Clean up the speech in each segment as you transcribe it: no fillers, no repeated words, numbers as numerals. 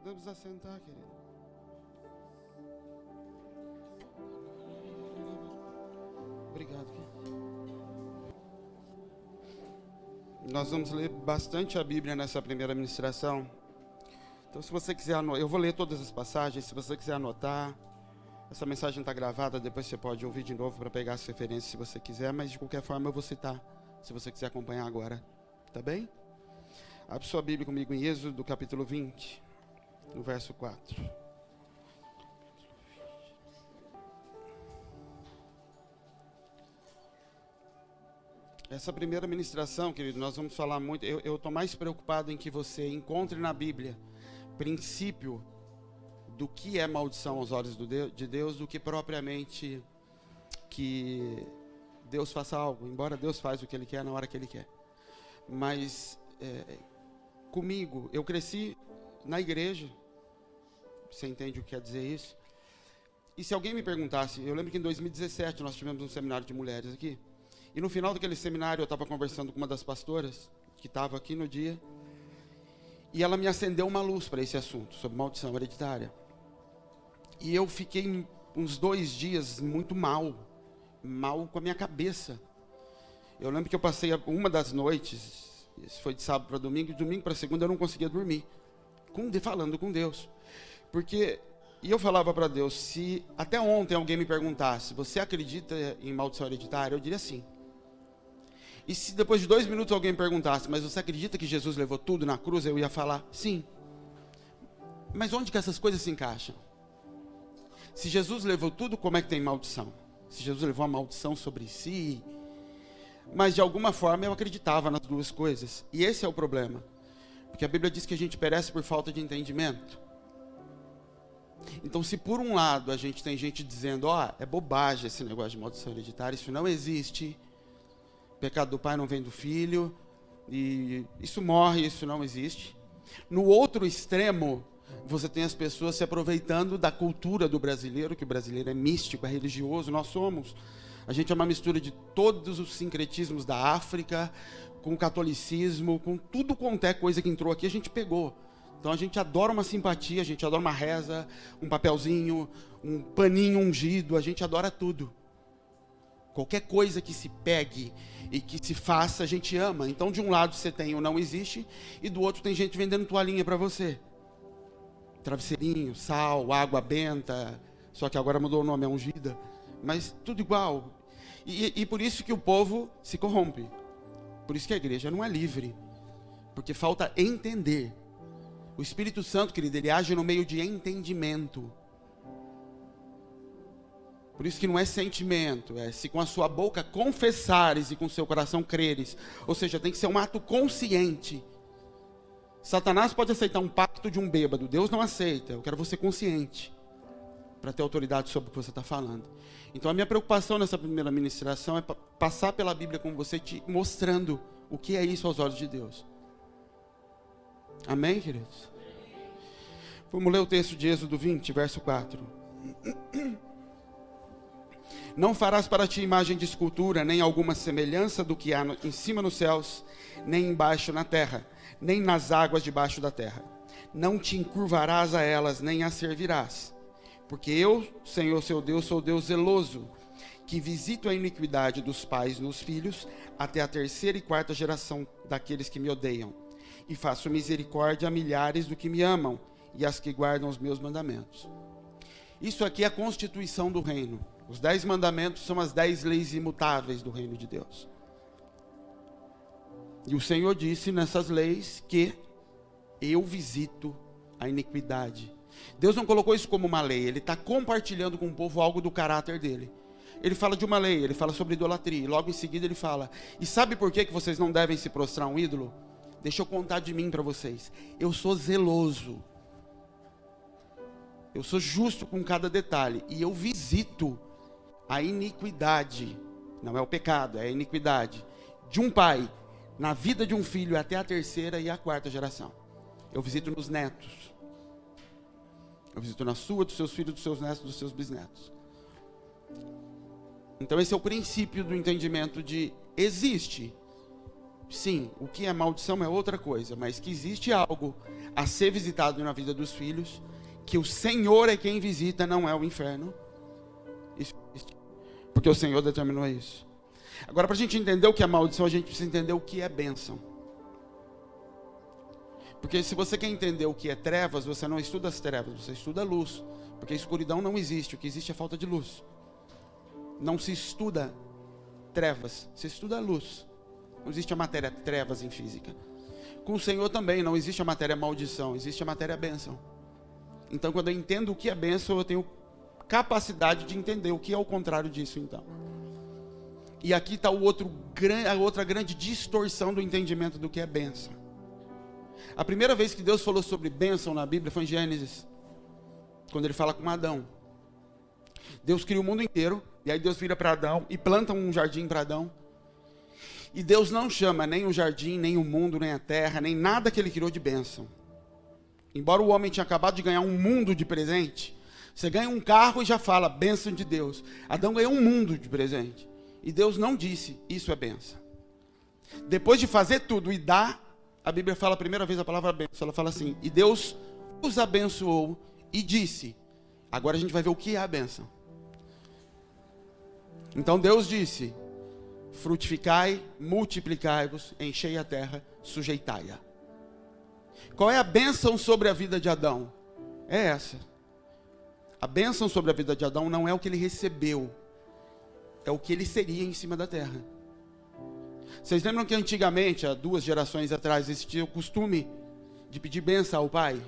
Podemos assentar, querido. Obrigado. Nós vamos ler bastante a Bíblia nessa primeira ministração. Então, se você quiser anotar, eu vou ler todas as passagens. Se você quiser anotar, essa mensagem está gravada. Depois você pode ouvir de novo para pegar as referências se você quiser. Mas de qualquer forma eu vou citar, se você quiser acompanhar agora. Tá bem? Abre sua Bíblia comigo em Êxodo, capítulo 20, no verso 4. Essa primeira ministração, querido, nós vamos falar muito. Eu estou mais preocupado em que você encontre na Bíblia princípio do que é maldição aos olhos de Deus, do que propriamente que Deus faça algo. Embora Deus faz o que Ele quer na hora que Ele quer. Mas comigo, eu cresci na igreja. Você entende o que quer dizer isso? E se alguém me perguntasse, eu lembro que em 2017 nós tivemos um seminário de mulheres aqui. E no final daquele seminário eu estava conversando com uma das pastoras que estava aqui no dia. E ela me acendeu uma luz para esse assunto, sobre maldição hereditária. E eu fiquei uns 2 dias muito mal com a minha cabeça. Eu lembro que eu passei uma das noites, isso foi de sábado para domingo, de domingo para segunda eu não conseguia dormir, falando com Deus. E eu falava para Deus, se até ontem alguém me perguntasse, você acredita em maldição hereditária? Eu diria sim. E se depois de 2 minutos alguém me perguntasse, mas você acredita que Jesus levou tudo na cruz? Eu ia falar, sim. Mas onde que essas coisas se encaixam? Se Jesus levou tudo, como é que tem maldição? Se Jesus levou a maldição sobre si... Mas de alguma forma eu acreditava nas duas coisas. E esse é o problema. Porque a Bíblia diz que a gente perece por falta de entendimento. Então, se por um lado a gente tem gente dizendo, é bobagem esse negócio de maldição hereditária, isso não existe, o pecado do pai não vem do filho, e isso morre, isso não existe. No outro extremo, você tem as pessoas se aproveitando da cultura do brasileiro, que o brasileiro é místico, é religioso, nós somos. A gente é uma mistura de todos os sincretismos da África, com o catolicismo, com tudo quanto é coisa que entrou aqui, a gente pegou. Então a gente adora uma simpatia, a gente adora uma reza, um papelzinho, um paninho ungido, a gente adora tudo. Qualquer coisa que se pegue e que se faça, a gente ama. Então de um lado você tem o não existe, e do outro tem gente vendendo toalhinha para você. Travesseirinho, sal, água benta, só que agora mudou o nome, é ungida. Mas tudo igual. E por isso que o povo se corrompe. Por isso que a igreja não é livre. Porque falta entender. O Espírito Santo, querido, ele age no meio de entendimento. Por isso que não é sentimento. É se com a sua boca confessares e com o seu coração creres. Ou seja, tem que ser um ato consciente. Satanás pode aceitar um pacto de um bêbado. Deus não aceita. Eu quero você consciente. Para ter autoridade sobre o que você está falando. Então a minha preocupação nessa primeira ministração é passar pela Bíblia com você, te mostrando o que é isso aos olhos de Deus. Amém, queridos? Vamos ler o texto de Êxodo 20, verso 4. Não farás para ti imagem de escultura, nem alguma semelhança do que há em cima nos céus, nem embaixo na terra, nem nas águas debaixo da terra. Não te encurvarás a elas, nem as servirás. Porque eu, Senhor seu Deus, sou Deus zeloso, que visito a iniquidade dos pais nos filhos, até a 3ª e 4ª geração daqueles que me odeiam. E faço misericórdia a milhares do que me amam, e as que guardam os meus mandamentos. Isso aqui é a constituição do reino. Os 10 mandamentos são as 10 leis imutáveis do reino de Deus. E o Senhor disse nessas leis que eu visito a iniquidade. Deus não colocou isso como uma lei, Ele está compartilhando com o povo algo do caráter dele. Ele fala de uma lei, Ele fala sobre idolatria, e logo em seguida Ele fala, e sabe por que vocês não devem se prostrar a um ídolo? Deixa eu contar de mim para vocês, eu sou zeloso, eu sou justo com cada detalhe, e eu visito a iniquidade, não é o pecado, é a iniquidade, de um pai, na vida de um filho até a 3ª e a 4ª geração. Eu visito nos netos. Eu visito na sua, dos seus filhos, dos seus netos, dos seus bisnetos. Então esse é o princípio do entendimento de existe. sim, o que é maldição é outra coisa, mas que existe algo a ser visitado na vida dos filhos, que o Senhor é quem visita, não é o inferno. Isso existe, porque o Senhor determinou isso. Agora, para a gente entender o que é maldição, a gente precisa entender o que é bênção. Porque se você quer entender o que é trevas, você não estuda as trevas, você estuda a luz. Porque a escuridão não existe, o que existe é falta de luz. Não se estuda trevas, se estuda a luz. Não existe a matéria trevas em física. Com o Senhor também não existe a matéria maldição, existe a matéria bênção. Então, quando eu entendo o que é bênção, eu tenho capacidade de entender o que é o contrário disso, então. E aqui está a outra grande distorção do entendimento do que é bênção. A primeira vez que Deus falou sobre bênção na Bíblia foi em Gênesis, quando ele fala com Adão. Deus cria o mundo inteiro, e aí Deus vira para Adão e planta um jardim para Adão. E Deus não chama nem o jardim, nem o mundo, nem a terra, nem nada que ele criou de bênção. Embora o homem tinha acabado de ganhar um mundo de presente, você ganha um carro e já fala, bênção de Deus. Adão ganhou um mundo de presente. E Deus não disse, isso é bênção. Depois de fazer tudo e dar, a Bíblia fala a primeira vez a palavra bênção. Ela fala assim, e Deus os abençoou e disse. Agora a gente vai ver o que é a bênção. Então Deus disse, frutificai, multiplicai-vos, enchei a terra, sujeitai-a. Qual é a bênção sobre a vida de Adão? É essa. A bênção sobre a vida de Adão não é o que ele recebeu, é o que ele seria em cima da terra. Vocês lembram que antigamente, há 2 gerações atrás, existia o costume de pedir bênção ao pai?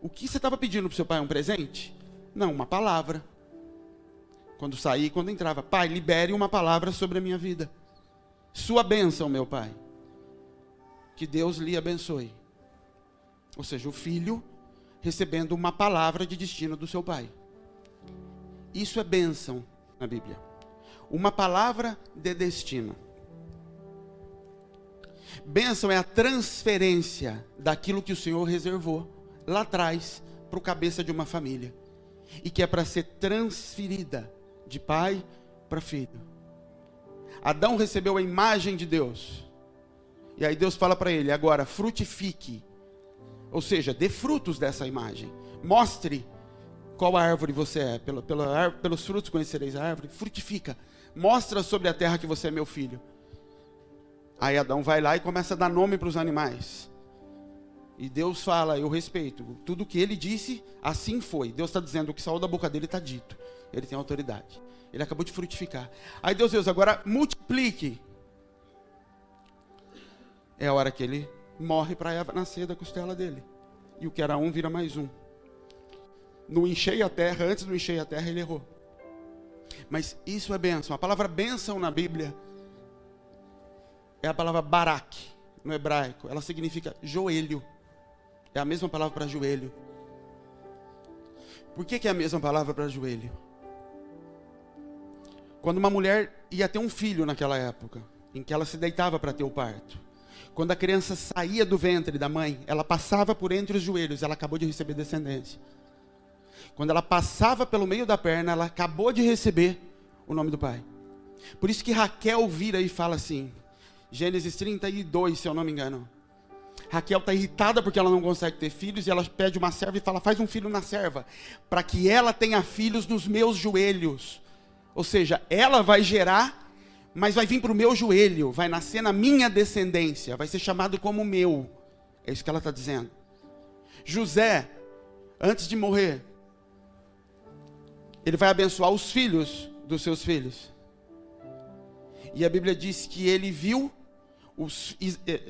O que você estava pedindo para o seu pai? Um presente? Não, uma palavra. Quando saía e quando entrava. Pai, libere uma palavra sobre a minha vida. Sua bênção, meu pai. Que Deus lhe abençoe. Ou seja, o filho recebendo uma palavra de destino do seu pai. Isso é bênção na Bíblia. Uma palavra de destino. Bênção é a transferência daquilo que o Senhor reservou lá atrás para o cabeça de uma família. E que é para ser transferida de pai para filho. Adão recebeu a imagem de Deus. E aí Deus fala para ele, agora frutifique. Ou seja, dê frutos dessa imagem. Mostre qual árvore você é. Pelos frutos conhecereis a árvore. Frutifica. Mostra sobre a terra que você é meu filho. Aí Adão vai lá e começa a dar nome para os animais. E Deus fala, eu respeito. Tudo que ele disse, assim foi. Deus está dizendo, o que saiu da boca dele está dito. Ele tem autoridade. Ele acabou de frutificar. Aí Deus diz, agora multiplique. É a hora que ele morre para Eva nascer da costela dele. E o que era um vira mais um. No encher a terra, antes do encher a terra, ele errou. Mas isso é bênção. A palavra bênção na Bíblia é a palavra barak, no hebraico. Ela significa joelho. É a mesma palavra para joelho. Por que é a mesma palavra para joelho? Quando uma mulher ia ter um filho naquela época, em que ela se deitava para ter o parto, quando a criança saía do ventre da mãe, ela passava por entre os joelhos, ela acabou de receber descendência. Quando ela passava pelo meio da perna, ela acabou de receber o nome do pai. Por isso que Raquel vira e fala assim, Gênesis 32, se eu não me engano. Raquel está irritada porque ela não consegue ter filhos, e ela pede uma serva e fala, faz um filho na serva, para que ela tenha filhos nos meus joelhos. Ou seja, ela vai gerar, mas vai vir para o meu joelho, vai nascer na minha descendência, vai ser chamado como meu. É isso que ela está dizendo. José, antes de morrer, ele vai abençoar os filhos dos seus filhos. E a Bíblia diz que ele viu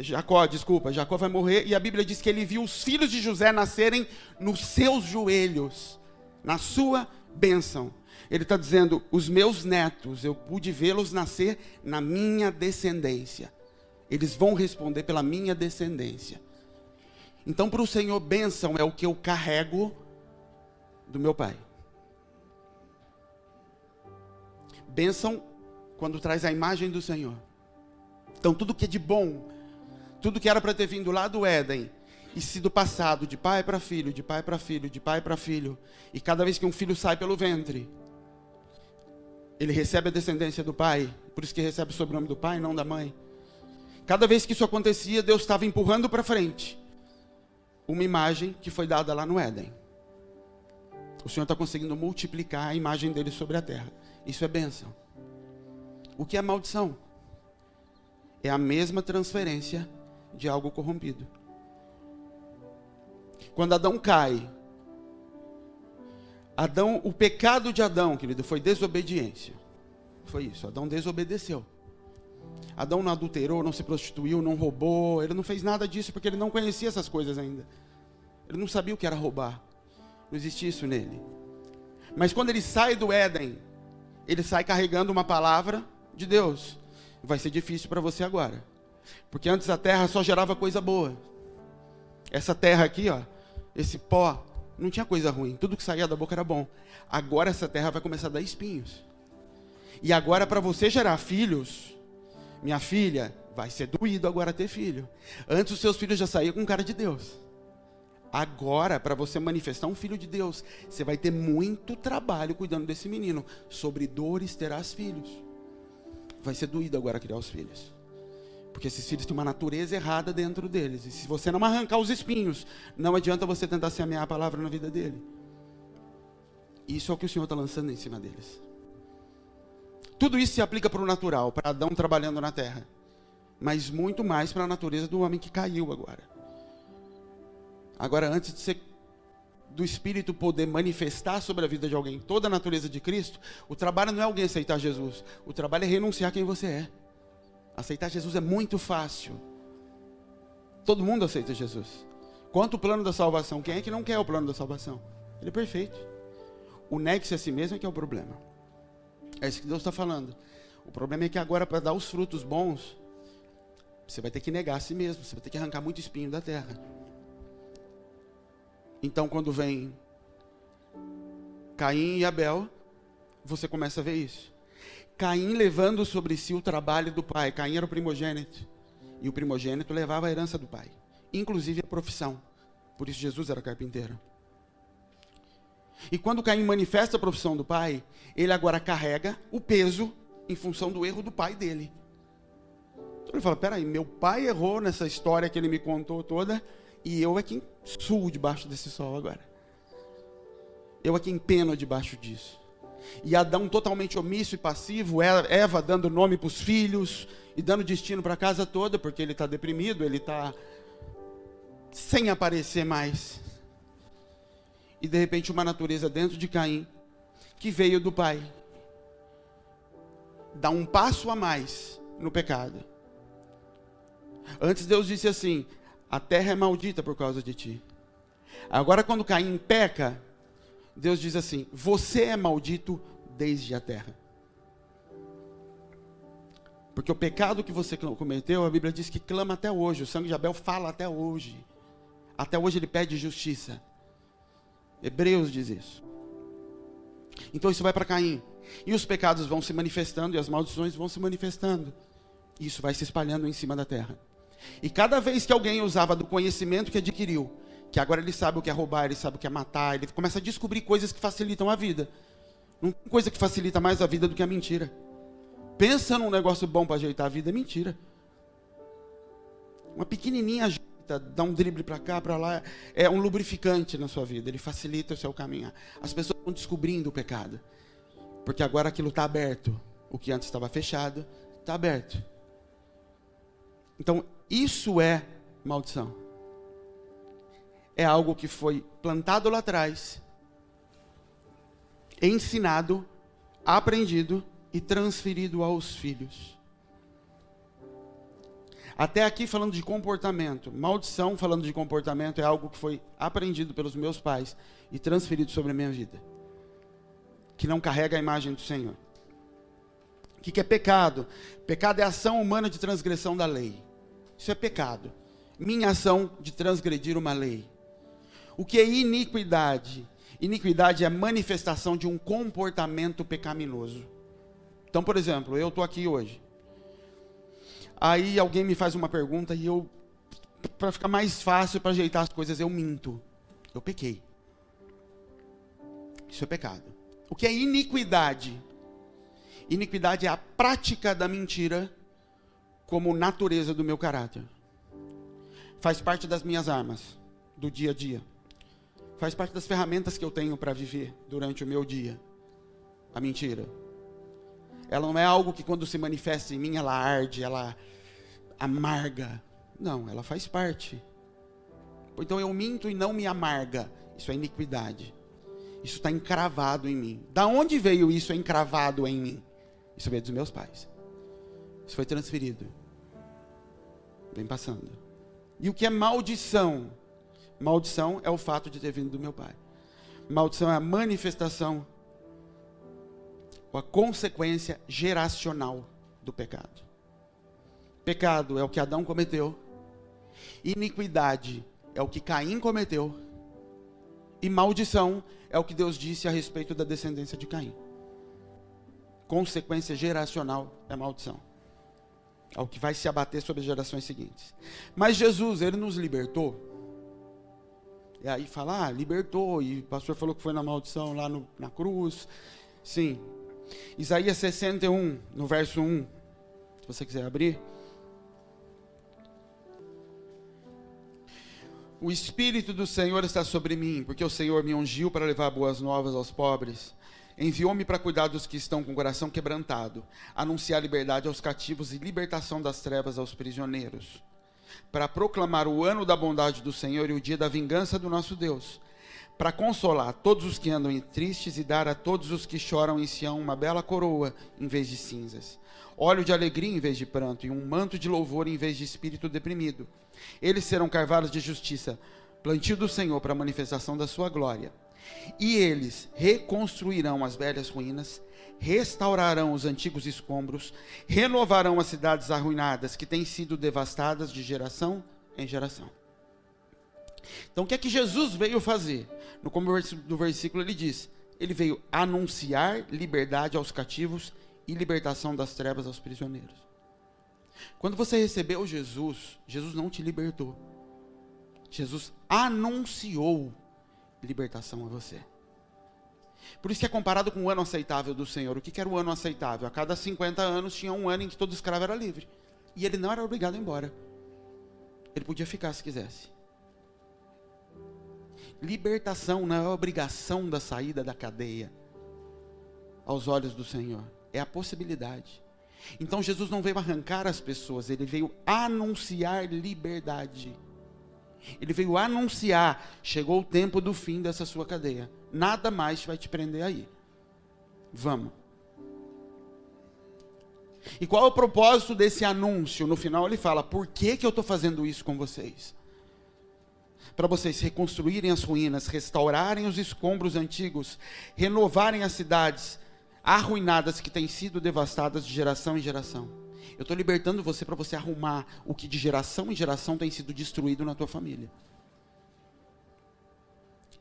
Jacó vai morrer, e a Bíblia diz que ele viu os filhos de José nascerem nos seus joelhos, na sua bênção. Ele está dizendo, os meus netos, eu pude vê-los nascer na minha descendência. Eles vão responder pela minha descendência. Então, para o Senhor, bênção é o que eu carrego do meu pai. Bênção quando traz a imagem do Senhor. Então, tudo que é de bom, tudo que era para ter vindo lá do Éden, e sido passado de pai para filho, de pai para filho, de pai para filho, e cada vez que um filho sai pelo ventre, ele recebe a descendência do pai, por isso que recebe o sobrenome do pai, não da mãe. Cada vez que isso acontecia, Deus estava empurrando para frente uma imagem que foi dada lá no Éden. O Senhor está conseguindo multiplicar a imagem dele sobre a terra. Isso é bênção. O que é maldição? É a mesma transferência de algo corrompido. Quando Adão cai, o pecado de Adão, querido, foi desobediência. Foi isso, Adão desobedeceu. Adão não adulterou, não se prostituiu, não roubou, ele não fez nada disso porque ele não conhecia essas coisas ainda. Ele não sabia o que era roubar. Não existia isso nele. Mas quando ele sai do Éden, ele sai carregando uma palavra de Deus. Vai ser difícil para você agora. Porque antes a terra só gerava coisa boa. Essa terra aqui, ó, esse pó, não tinha coisa ruim. Tudo que saía da boca era bom. Agora essa terra vai começar a dar espinhos. E agora para você gerar filhos, minha filha, vai ser doído agora ter filho. Antes os seus filhos já saíam com cara de Deus. Agora, para você manifestar um filho de Deus, você vai ter muito trabalho cuidando desse menino. Sobre dores terás filhos. Vai ser doído agora criar os filhos. Porque esses filhos têm uma natureza errada dentro deles. E se você não arrancar os espinhos, não adianta você tentar semear a palavra na vida dele. Isso é o que o Senhor está lançando em cima deles. Tudo isso se aplica para o natural, para Adão trabalhando na terra. Mas muito mais para a natureza do homem que caiu agora. Agora, antes de ser do Espírito poder manifestar sobre a vida de alguém toda a natureza de Cristo, o trabalho não é alguém aceitar Jesus. O trabalho é renunciar a quem você é. Aceitar Jesus é muito fácil. Todo mundo aceita Jesus. Quanto o plano da salvação? Quem é que não quer o plano da salvação? Ele é perfeito. O negue-se a si mesmo é que é o problema. É isso que Deus está falando. O problema é que agora, para dar os frutos bons, você vai ter que negar a si mesmo. Você vai ter que arrancar muito espinho da terra. Então, quando vem Caim e Abel, você começa a ver isso. Caim levando sobre si o trabalho do pai. Caim era o primogênito. E o primogênito levava a herança do pai. Inclusive a profissão. Por isso Jesus era carpinteiro. E quando Caim manifesta a profissão do pai, ele agora carrega o peso em função do erro do pai dele. Então ele fala, peraí, meu pai errou nessa história que ele me contou toda, e eu é quem suo debaixo desse sol agora. Eu é quem peno debaixo disso. E Adão totalmente omisso e passivo, Eva dando nome para os filhos e dando destino para a casa toda, porque ele está deprimido, ele está sem aparecer mais. E de repente uma natureza dentro de Caim, que veio do pai, dá um passo a mais no pecado. Antes Deus disse assim, a terra é maldita por causa de ti. Agora quando Caim peca, Deus diz assim, você é maldito desde a terra. Porque o pecado que você cometeu, a Bíblia diz que clama até hoje, o sangue de Abel fala até hoje. Até hoje ele pede justiça. Hebreus diz isso. Então isso vai para Caim. E os pecados vão se manifestando e as maldições vão se manifestando. Isso vai se espalhando em cima da terra. E cada vez que alguém usava do conhecimento que adquiriu, que agora ele sabe o que é roubar, ele sabe o que é matar, ele começa a descobrir coisas que facilitam a vida. Não tem coisa que facilita mais a vida do que a mentira. Pensa num negócio bom para ajeitar a vida, é mentira. Uma pequenininha ajeita, dá um drible para cá, para lá, é um lubrificante na sua vida, ele facilita o seu caminhar. As pessoas estão descobrindo o pecado, porque agora aquilo está aberto. O que antes estava fechado, está aberto. Então, isso é maldição. É algo que foi plantado lá atrás, ensinado, aprendido e transferido aos filhos. Até aqui falando de comportamento. Maldição, falando de comportamento, é algo que foi aprendido pelos meus pais e transferido sobre a minha vida. Que não carrega a imagem do Senhor. O que é pecado? Pecado é a ação humana de transgressão da lei. Isso é pecado. Minha ação de transgredir uma lei. O que é iniquidade? Iniquidade é a manifestação de um comportamento pecaminoso. Então, por exemplo, eu estou aqui hoje. Aí alguém me faz uma pergunta e eu, para ficar mais fácil, para ajeitar as coisas, eu minto. Eu pequei. Isso é pecado. O que é iniquidade? Iniquidade é a prática da mentira como natureza do meu caráter. Faz parte das minhas armas, do dia a dia. Faz parte das ferramentas que eu tenho para viver durante o meu dia. A mentira. Ela não é algo que quando se manifesta em mim, ela arde, ela amarga. Não, ela faz parte. Então eu minto e não me amarga. Isso é iniquidade. Isso está encravado em mim. Da onde veio isso encravado em mim? Isso veio dos meus pais. Isso foi transferido. Vem passando. E o que é maldição? Maldição é o fato de ter vindo do meu pai. Maldição é a manifestação, ou a consequência geracional do pecado. Pecado é o que Adão cometeu. Iniquidade é o que Caim cometeu. E maldição é o que Deus disse a respeito da descendência de Caim. Consequência geracional é maldição. É o que vai se abater sobre as gerações seguintes. Mas Jesus, ele nos libertou. E aí fala, libertou. E o pastor falou que foi na maldição lá na cruz. Sim. Isaías 61, no verso 1. Se você quiser abrir. O Espírito do Senhor está sobre mim, porque o Senhor me ungiu para levar boas novas aos pobres. Enviou-me para cuidar dos que estão com o coração quebrantado, anunciar liberdade aos cativos e libertação das trevas aos prisioneiros, para proclamar o ano da bondade do Senhor e o dia da vingança do nosso Deus, para consolar todos os que andam tristes e dar a todos os que choram em Sião uma bela coroa em vez de cinzas, óleo de alegria em vez de pranto e um manto de louvor em vez de espírito deprimido. Eles serão carvalhos de justiça, plantio do Senhor para a manifestação da sua glória. E eles reconstruirão as velhas ruínas, restaurarão os antigos escombros, renovarão as cidades arruinadas que têm sido devastadas de geração em geração. Então o que é que Jesus veio fazer? No começo do versículo ele diz, ele veio anunciar liberdade aos cativos e libertação das trevas aos prisioneiros. Quando você recebeu Jesus, Jesus não te libertou. Jesus anunciou libertação a você. Por isso que é comparado com o ano aceitável do Senhor. O que era o ano aceitável? A cada 50 anos tinha um ano em que todo escravo era livre. E ele não era obrigado a ir embora. Ele podia ficar se quisesse. Libertação não é a obrigação da saída da cadeia aos olhos do Senhor. É a possibilidade. Então Jesus não veio arrancar as pessoas, ele veio anunciar liberdade. Ele veio anunciar, chegou o tempo do fim dessa sua cadeia. Nada mais vai te prender aí. Vamos. E qual é o propósito desse anúncio? No final ele fala, por que eu estou fazendo isso com vocês? Para vocês reconstruírem as ruínas, restaurarem os escombros antigos, renovarem as cidades arruinadas que têm sido devastadas de geração em geração. Eu estou libertando você para você arrumar o que de geração em geração tem sido destruído na tua família.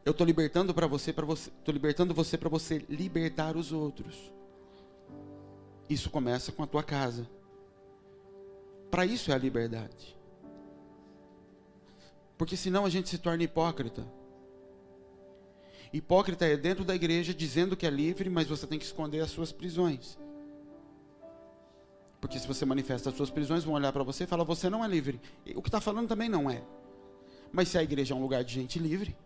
Eu estou libertando você para você libertar os outros. Isso começa com a tua casa. Para isso é a liberdade. Porque senão a gente se torna hipócrita. Hipócrita é dentro da igreja dizendo que é livre, mas você tem que esconder as suas prisões. Porque se você manifesta as suas prisões, vão olhar para você e falar, você não é livre. E o que está falando também não é. Mas se a igreja é um lugar de gente livre,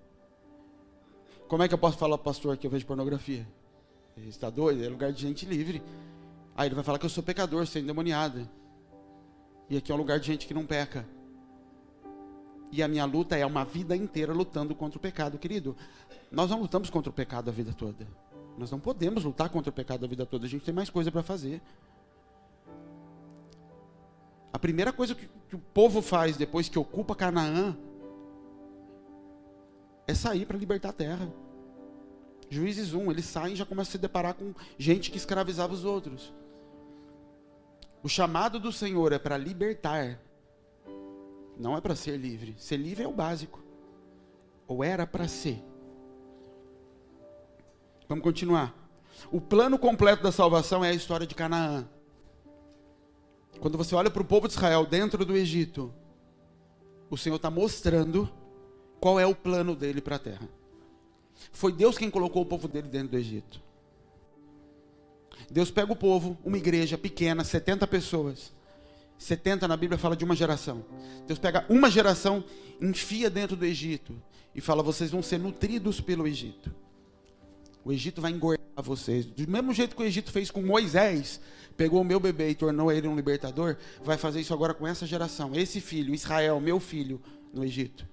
como é que eu posso falar para o pastor que eu vejo pornografia? Ele está doido? É lugar de gente livre. Aí ele vai falar que eu sou pecador, sou endemoniado. E aqui é um lugar de gente que não peca. E a minha luta é uma vida inteira lutando contra o pecado, querido. Nós não lutamos contra o pecado a vida toda. Nós não podemos lutar contra o pecado a vida toda. A gente tem mais coisa para fazer. A primeira coisa que o povo faz depois que ocupa Canaã é sair para libertar a terra. Juízes 1, eles saem e já começam a se deparar com gente que escravizava os outros. O chamado do Senhor é para libertar. Não é para ser livre. Ser livre é o básico. Ou era para ser. Vamos continuar. O plano completo da salvação é a história de Canaã. Quando você olha para o povo de Israel dentro do Egito, o Senhor está mostrando qual é o plano dele para a terra. Foi Deus quem colocou o povo dele dentro do Egito. Deus pega o povo, uma igreja pequena, 70 pessoas, 70 na Bíblia fala de uma geração. Deus pega uma geração, enfia dentro do Egito e fala, vocês vão ser nutridos pelo Egito. O Egito vai engordar vocês. Do mesmo jeito que o Egito fez com Moisés, pegou o meu bebê e tornou ele um libertador, vai fazer isso agora com essa geração. Esse filho, Israel, meu filho, no Egito,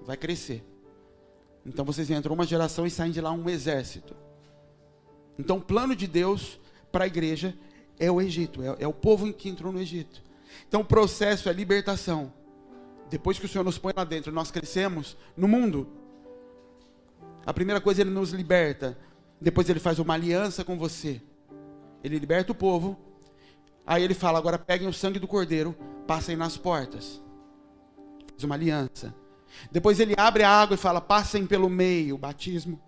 vai crescer. Então vocês entram uma geração e saem de lá um exército. Então o plano de Deus para a igreja é o Egito, é o povo que entrou no Egito. Então o processo é libertação. Depois que o Senhor nos põe lá dentro, nós crescemos no mundo. A primeira coisa, Ele nos liberta. Depois Ele faz uma aliança com você. Ele liberta o povo. Aí Ele fala, agora peguem o sangue do cordeiro, passem nas portas. Faz uma aliança. Depois Ele abre a água e fala, passem pelo meio, batismo.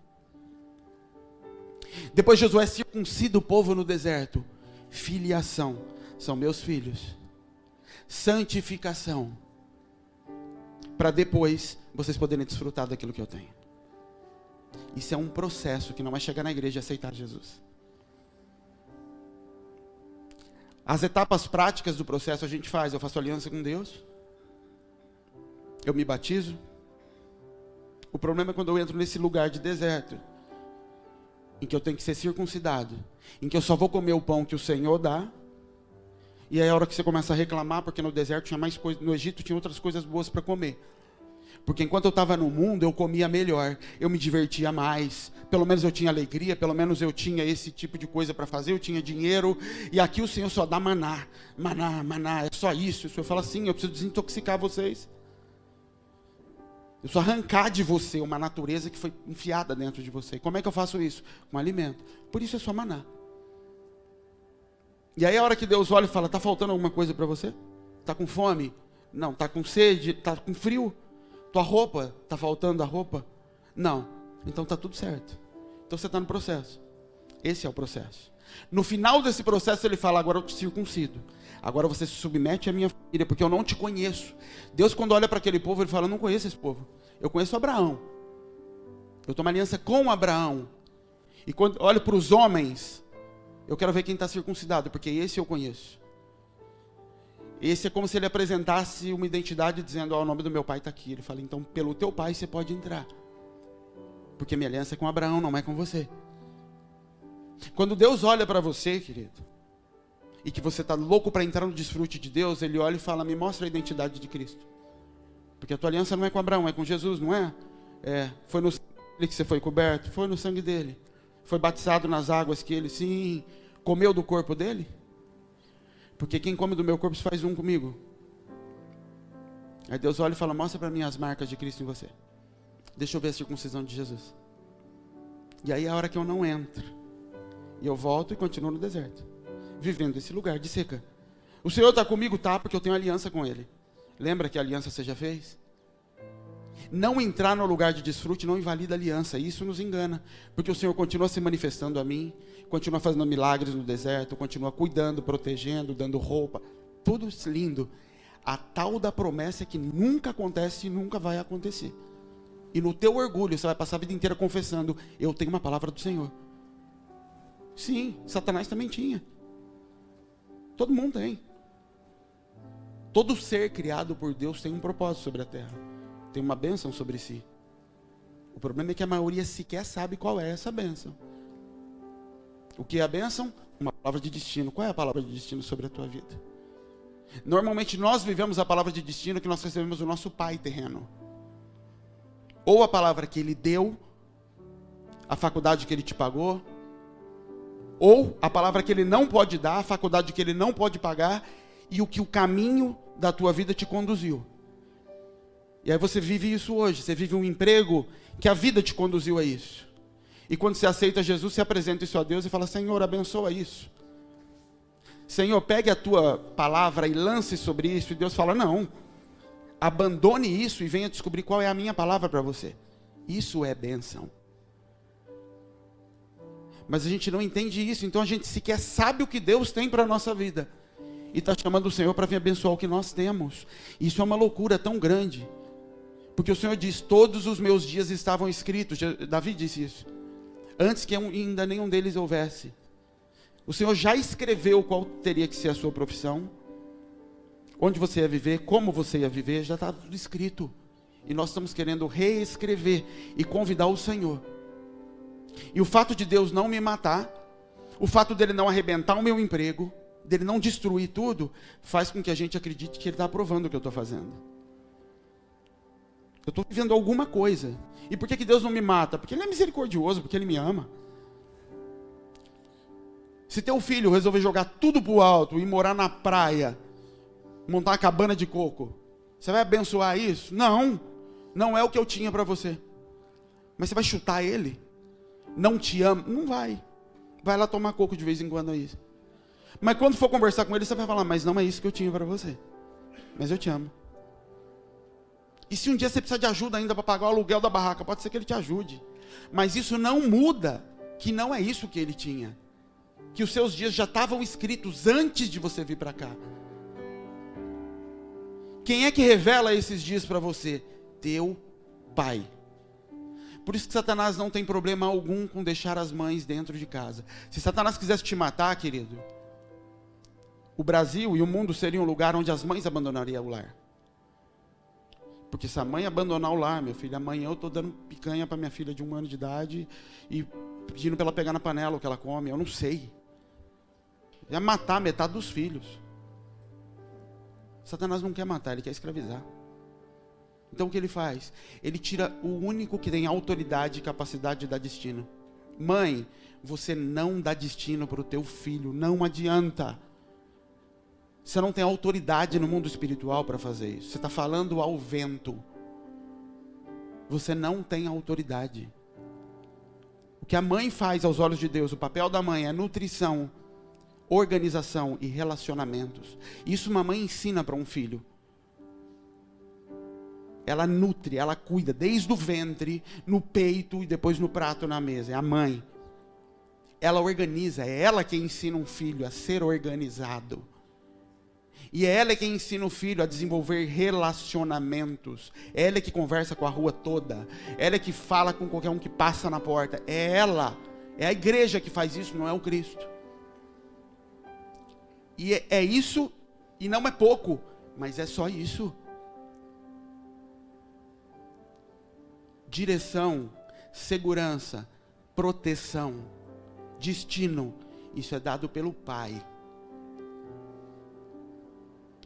Depois Josué circuncida o povo no deserto. Filiação, são meus filhos. Santificação, para depois vocês poderem desfrutar daquilo que eu tenho. Isso é um processo que não vai chegar na igreja e aceitar Jesus. As etapas práticas do processo a gente faz. Eu faço aliança com Deus, eu me batizo. O problema é quando eu entro nesse lugar de deserto, em que eu tenho que ser circuncidado, em que eu só vou comer o pão que o Senhor dá. E aí é a hora que você começa a reclamar, porque no deserto tinha mais coisas, no Egito tinha outras coisas boas para comer. Porque enquanto eu estava no mundo, eu comia melhor, eu me divertia mais, pelo menos eu tinha alegria, pelo menos eu tinha esse tipo de coisa para fazer, eu tinha dinheiro, e aqui o Senhor só dá maná, maná, maná, é só isso. O Senhor fala assim, eu preciso desintoxicar vocês. Eu preciso arrancar de você uma natureza que foi enfiada dentro de você. Como é que eu faço isso? Com alimento. Por isso é só maná. E aí a hora que Deus olha e fala, está faltando alguma coisa para você? Está com fome? Não. Está com sede? Está com frio? Tua roupa? Está faltando a roupa? Não. Então está tudo certo. Então você está no processo. Esse é o processo. No final desse processo ele fala, agora eu te circuncido. Agora você se submete à minha família, porque eu não te conheço. Deus, quando olha para aquele povo, ele fala, eu não conheço esse povo. Eu conheço Abraão. Eu tomo aliança com Abraão. E quando olho para os homens, eu quero ver quem está circuncidado, porque esse eu conheço. Esse é como se ele apresentasse uma identidade dizendo, o nome do meu pai está aqui. Ele fala, então pelo teu pai você pode entrar. Porque minha aliança é com Abraão, não é com você. Quando Deus olha para você, querido, e que você está louco para entrar no desfrute de Deus, Ele olha e fala, me mostra a identidade de Cristo. Porque a tua aliança não é com Abraão, é com Jesus, não é? Foi no sangue dele que você foi coberto? Foi no sangue dele. Foi batizado nas águas que ele, sim, comeu do corpo dele? Porque quem come do meu corpo se faz um comigo. Aí Deus olha e fala, mostra para mim as marcas de Cristo em você. Deixa eu ver a circuncisão de Jesus. E aí é a hora que eu não entro. E eu volto e continuo no deserto, vivendo esse lugar de seca. O Senhor está comigo? Tá, porque eu tenho aliança com Ele. Lembra que a aliança você já fez? Não entrar no lugar de desfrute não invalida a aliança. Isso nos engana. Porque o Senhor continua se manifestando a mim, continua fazendo milagres no deserto, continua cuidando, protegendo, dando roupa. Tudo lindo. A tal da promessa é que nunca acontece e nunca vai acontecer. E no teu orgulho você vai passar a vida inteira confessando, eu tenho uma palavra do Senhor. Sim, Satanás também tinha. Todo mundo tem. Todo ser criado por Deus tem um propósito sobre a terra. Tem uma bênção sobre si. O problema é que a maioria sequer sabe qual é essa bênção. O que é a bênção? Uma palavra de destino. Qual é a palavra de destino sobre a tua vida? Normalmente nós vivemos a palavra de destino que nós recebemos do nosso pai terreno. Ou a palavra que ele deu, a faculdade que ele te pagou, ou a palavra que ele não pode dar, a faculdade que ele não pode pagar, e o que o caminho da tua vida te conduziu. E aí você vive isso hoje, você vive um emprego que a vida te conduziu a isso. E quando você aceita Jesus, você apresenta isso a Deus e fala, Senhor, abençoa isso. Senhor, pegue a tua palavra e lance sobre isso. E Deus fala, não, abandone isso e venha descobrir qual é a minha palavra para você. Isso é bênção. Mas a gente não entende isso, então a gente sequer sabe o que Deus tem para a nossa vida. E está chamando o Senhor para vir abençoar o que nós temos. Isso é uma loucura tão grande. Porque o Senhor diz, todos os meus dias estavam escritos. Davi disse isso. Antes que ainda nenhum deles houvesse. O Senhor já escreveu qual teria que ser a sua profissão. onde você ia viver, como você ia viver, já está tudo escrito. E nós estamos querendo reescrever e convidar o Senhor. E o fato de Deus não me matar, o fato dele não arrebentar o meu emprego, dele não destruir tudo, faz com que a gente acredite que ele está aprovando o que eu estou fazendo. Eu estou vivendo alguma coisa. E por que Deus não me mata? Porque ele é misericordioso, porque ele me ama. Se teu filho resolver jogar tudo pro alto e morar na praia, montar uma cabana de coco, você vai abençoar isso? Não, não é o que eu tinha para você. Mas você vai chutar ele? Não te ama? Não vai. Vai lá tomar coco de vez em quando aí. Mas quando for conversar com ele, você vai falar, mas não é isso que eu tinha para você. Mas eu te amo. E se um dia você precisar de ajuda ainda para pagar o aluguel da barraca, pode ser que ele te ajude. Mas isso não muda que não é isso que ele tinha. Que os seus dias já estavam escritos antes de você vir para cá. Quem é que revela esses dias para você? Teu pai. Por isso que Satanás não tem problema algum com deixar as mães dentro de casa. Se Satanás quisesse te matar, querido, o Brasil e o mundo seriam um lugar onde as mães abandonariam o lar. Porque se a mãe abandonar o lar, meu filho, amanhã eu estou dando picanha para minha filha de 1 ano de idade e pedindo para ela pegar na panela o que ela come, eu não sei. Ia matar metade dos filhos. Satanás não quer matar, ele quer escravizar. Então o que ele faz? Ele tira o único que tem autoridade e capacidade de dar destino. Mãe, você não dá destino para o teu filho, não adianta. Você não tem autoridade no mundo espiritual para fazer isso. Você está falando ao vento. Você não tem autoridade. O que a mãe faz aos olhos de Deus, o papel da mãe é nutrição, organização e relacionamentos. Isso uma mãe ensina para um filho. Ela nutre, ela cuida, desde o ventre, no peito e depois no prato, na mesa. É a mãe. Ela organiza, é ela quem ensina um filho a ser organizado. E é ela quem ensina o filho a desenvolver relacionamentos. É ela que conversa com a rua toda. Ela é que fala com qualquer um que passa na porta. É ela. É a igreja que faz isso, não é o Cristo. E é isso, e não é pouco, mas é só isso. Direção, segurança, proteção, destino, isso é dado pelo Pai.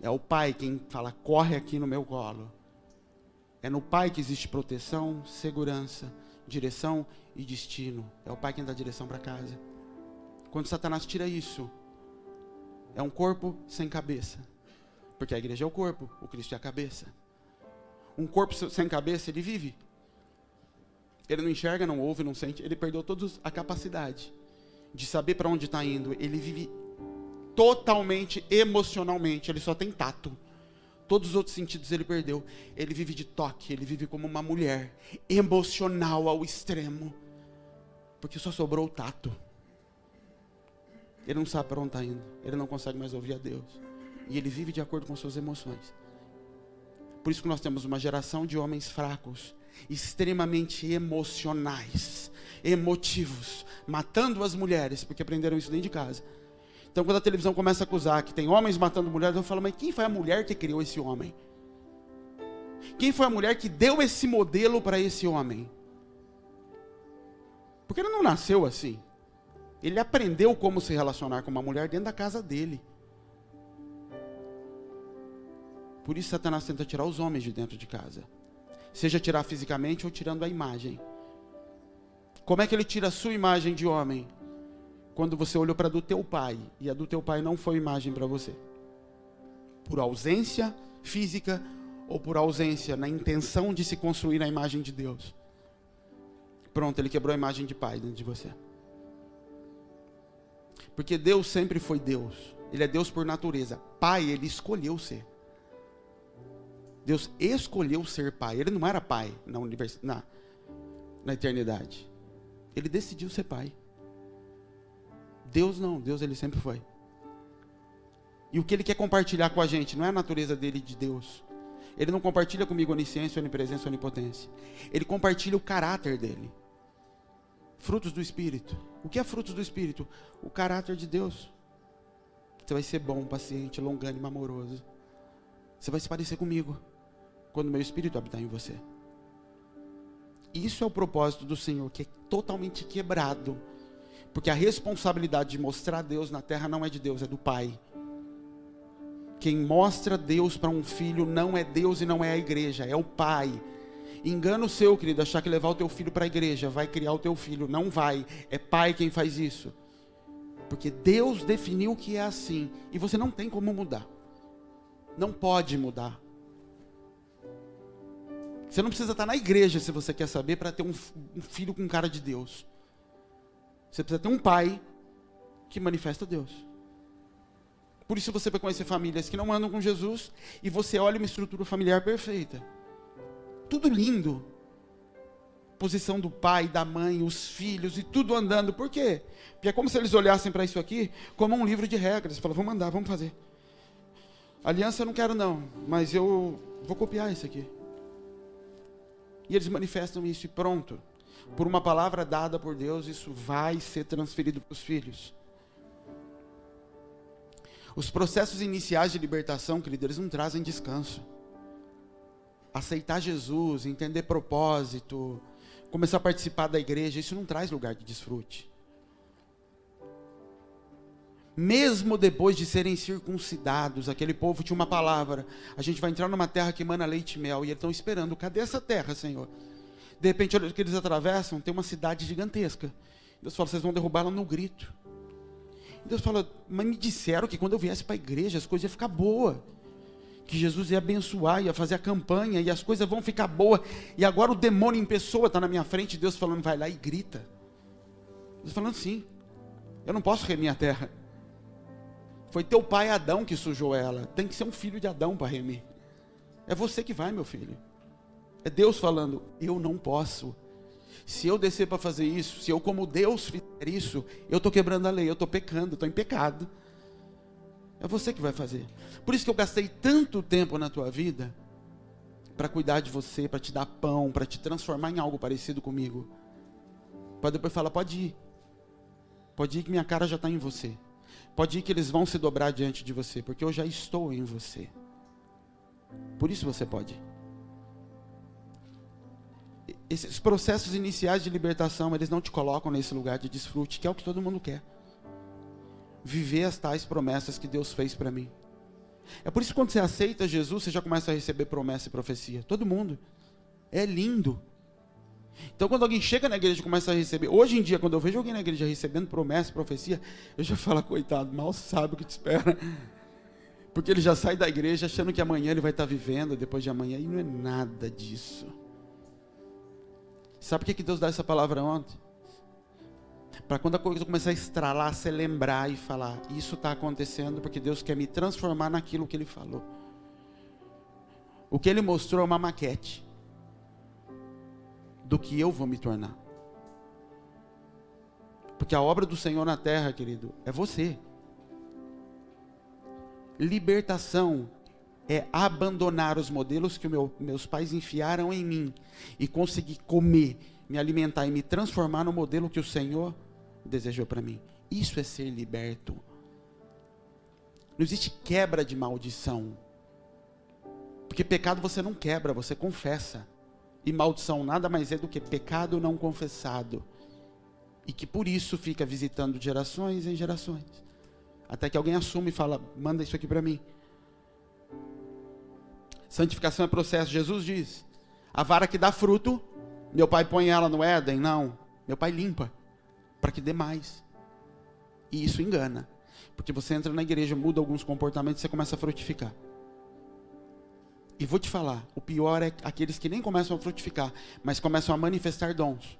É o Pai quem fala, corre aqui no meu colo. É no Pai que existe proteção, segurança, direção e destino. É o Pai quem dá direção para casa. Quando Satanás tira isso, é um corpo sem cabeça. Porque a igreja é o corpo, o Cristo é a cabeça. Um corpo sem cabeça, ele vive. Ele não enxerga, não ouve, não sente. Ele perdeu toda a capacidade de saber para onde está indo. Ele vive totalmente emocionalmente, ele só tem tato. Todos os outros sentidos ele perdeu. Ele vive de toque, ele vive como uma mulher, emocional ao extremo, porque só sobrou o tato. Ele não sabe para onde está indo, ele não consegue mais ouvir a Deus, e ele vive de acordo com suas emoções. Por isso que nós temos uma geração de homens fracos, extremamente emocionais, emotivos, matando as mulheres, porque aprenderam isso dentro de casa. Então quando a televisão começa a acusar que tem homens matando mulheres, eu falo, mas quem foi a mulher que criou esse homem? Quem foi a mulher que deu esse modelo para esse homem? Porque ele não nasceu assim. Ele aprendeu como se relacionar com uma mulher dentro da casa dele. Por isso Satanás tenta tirar os homens de dentro de casa. Seja tirar fisicamente ou tirando a imagem. Como é que ele tira a sua imagem de homem? Quando você olhou para a do teu pai, e a do teu pai não foi imagem para você. Por ausência física, ou por ausência na intenção de se construir a imagem de Deus. Pronto, ele quebrou a imagem de pai dentro de você. Porque Deus sempre foi Deus. Ele é Deus por natureza. Pai, ele escolheu ser. Deus escolheu ser pai. Ele não era pai na eternidade. Ele decidiu ser pai. Deus não, Deus ele sempre foi. E o que ele quer compartilhar com a gente não é a natureza dele de Deus. Ele não compartilha comigo onisciência, onipresença, onipotência. Ele compartilha o caráter dele. Frutos do Espírito. O que é frutos do Espírito? O caráter de Deus. Você vai ser bom, paciente, longânimo, amoroso. Você vai se parecer comigo, quando o meu Espírito habitar em você. Isso é o propósito do Senhor, que é totalmente quebrado. Porque a responsabilidade de mostrar Deus na terra não é de Deus, é do Pai. Quem mostra Deus para um filho não é Deus e não é a igreja, é o Pai. Engano seu, querido, achar que levar o teu filho para a igreja vai criar o teu filho. Não vai, é Pai quem faz isso. Porque Deus definiu que é assim, e você não tem como mudar. Não pode mudar. Você não precisa estar na igreja, se você quer saber, para ter um filho com cara de Deus. Você precisa ter um pai que manifesta Deus. Por isso você vai conhecer famílias que não andam com Jesus, e você olha uma estrutura familiar perfeita. Tudo lindo. Posição do pai, da mãe, os filhos e tudo andando. Por quê? Porque é como se eles olhassem para isso aqui como um livro de regras. Falam, vamos andar, vamos fazer. Aliança eu não quero não, mas eu vou copiar isso aqui. E eles manifestam isso e pronto. Por uma palavra dada por Deus, isso vai ser transferido para os filhos. Os processos iniciais de libertação, querido, eles não trazem descanso. Aceitar Jesus, entender propósito, começar a participar da igreja, isso não traz lugar de desfrute. Mesmo depois de serem circuncidados, aquele povo tinha uma palavra: a gente vai entrar numa terra que emana leite e mel, e eles estão esperando, cadê essa terra, Senhor? De repente, olha o que eles atravessam, tem uma cidade gigantesca. Deus fala, vocês vão derrubá-la no grito. Deus fala, mas me disseram que quando eu viesse para a igreja, as coisas iam ficar boas. Que Jesus ia abençoar, ia fazer a campanha, e as coisas vão ficar boas. E agora o demônio em pessoa está na minha frente, Deus falando, vai lá e grita. Deus falando, sim, eu não posso remir a terra. Foi teu pai Adão que sujou ela. Tem que ser um filho de Adão para remir. É você que vai, meu filho. É Deus falando, eu não posso. Se eu descer para fazer isso, se eu como Deus fizer isso, eu estou quebrando a lei, eu estou pecando, estou em pecado. É você que vai fazer. Por isso que eu gastei tanto tempo na tua vida, para cuidar de você, para te dar pão, para te transformar em algo parecido comigo. Para depois falar, pode ir. Pode ir que minha cara já está em você. Pode ir que eles vão se dobrar diante de você, porque eu já estou em você. Por isso você pode. Esses processos iniciais de libertação, eles não te colocam nesse lugar de desfrute, que é o que todo mundo quer. Viver as tais promessas que Deus fez para mim. É por isso que quando você aceita Jesus, você já começa a receber promessa e profecia. Todo mundo. É lindo. Então quando alguém chega na igreja e começa a receber, hoje em dia, quando eu vejo alguém na igreja recebendo promessa e profecia, eu já falo, coitado, mal sabe o que te espera. Porque ele já sai da igreja achando que amanhã ele vai estar vivendo, depois de amanhã, e não é nada disso. Sabe por que Deus dá essa palavra ontem? Para quando a coisa começar a estralar, você lembrar e falar, isso está acontecendo porque Deus quer me transformar naquilo que Ele falou. O que Ele mostrou é uma maquete do que eu vou me tornar. Porque a obra do Senhor na terra, querido, é você. Libertação é abandonar os modelos que meus pais enfiaram em mim e conseguir comer, me alimentar e me transformar no modelo que o Senhor desejou para mim. Isso é ser liberto. Não existe quebra de maldição. Porque pecado você não quebra, você confessa. E maldição nada mais é do que pecado não confessado. E que por isso fica visitando de gerações em gerações. Até que alguém assume e fala, manda isso aqui para mim. Santificação é processo. Jesus diz, a vara que dá fruto, meu pai põe ela no Éden? Não, meu pai limpa, para que dê mais. E isso engana, porque você entra na igreja, muda alguns comportamentos e você começa a frutificar. E vou te falar, o pior é aqueles que nem começam a frutificar, mas começam a manifestar dons.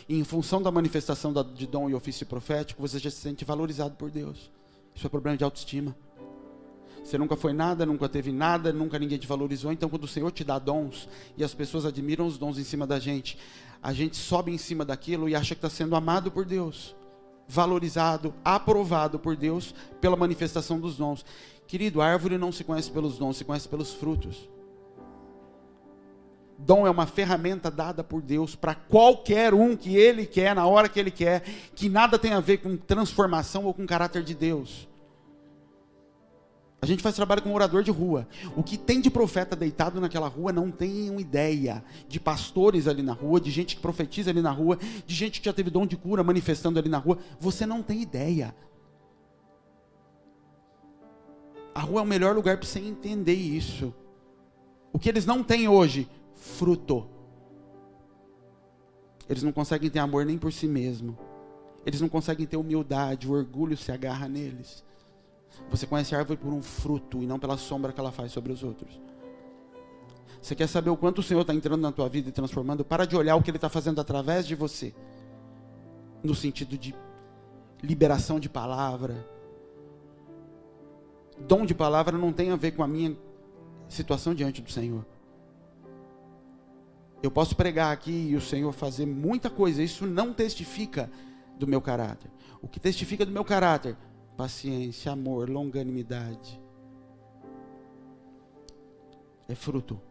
E em função da manifestação de dom e ofício profético, você já se sente valorizado por Deus. Isso é problema de autoestima. Você nunca foi nada, nunca teve nada, nunca ninguém te valorizou. Então quando o Senhor te dá dons, e as pessoas admiram os dons em cima da gente, a gente sobe em cima daquilo e acha que está sendo amado por Deus, valorizado, aprovado por Deus, pela manifestação dos dons. Querido, a árvore não se conhece pelos dons, se conhece pelos frutos. Dom é uma ferramenta dada por Deus para qualquer um que Ele quer, na hora que Ele quer, que nada tem a ver com transformação ou com caráter de Deus. A gente faz trabalho com morador de rua. O que tem de profeta deitado naquela rua, não tem uma ideia. De pastores ali na rua, de gente que profetiza ali na rua, de gente que já teve dom de cura manifestando ali na rua. Você não tem ideia. A rua é o melhor lugar para você entender isso. O que eles não têm hoje? Fruto. Eles não conseguem ter amor nem por si mesmo. Eles não conseguem ter humildade, o orgulho se agarra neles. Você conhece a árvore por um fruto e não pela sombra que ela faz sobre os outros. Você quer saber o quanto o Senhor está entrando na tua vida e transformando? Para de olhar o que Ele está fazendo através de você. No sentido de liberação de palavra. Dom de palavra não tem a ver com a minha situação diante do Senhor. Eu posso pregar aqui e o Senhor fazer muita coisa. Isso não testifica do meu caráter. O que testifica do meu caráter? Paciência, amor, longanimidade. É fruto.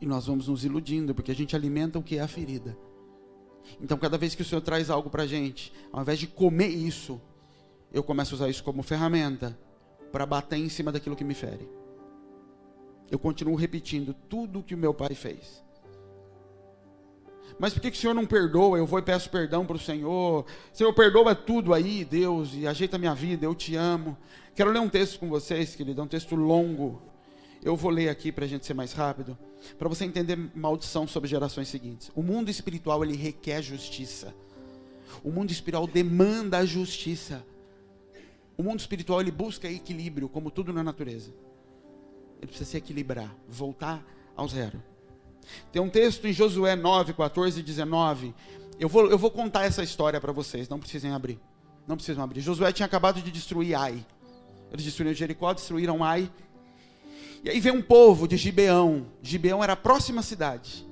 E nós vamos nos iludindo, porque a gente alimenta o que é a ferida. Então, cada vez que o Senhor traz algo para a gente, ao invés de comer isso, eu começo a usar isso como ferramenta para bater em cima daquilo que me fere. Eu continuo repetindo tudo o que o meu pai fez. Mas por que o Senhor não perdoa? Eu vou e peço perdão para o Senhor. Senhor, perdoa tudo aí, Deus, e ajeita a minha vida, eu te amo. Quero ler um texto com vocês, querido, é um texto longo. Eu vou ler aqui para a gente ser mais rápido, para você entender maldição sobre gerações seguintes. O mundo espiritual, ele requer justiça. O mundo espiritual demanda a justiça. O mundo espiritual, ele busca equilíbrio, como tudo na natureza. Ele precisa se equilibrar, voltar ao zero. Tem um texto em Josué 9, 14 e 19. Eu vou contar essa história para vocês, não precisem abrir. Não precisam abrir. Josué tinha acabado de destruir Ai. Eles destruíram Jericó, destruíram Ai. E aí vem um povo de Gibeão. Gibeão era a próxima cidade.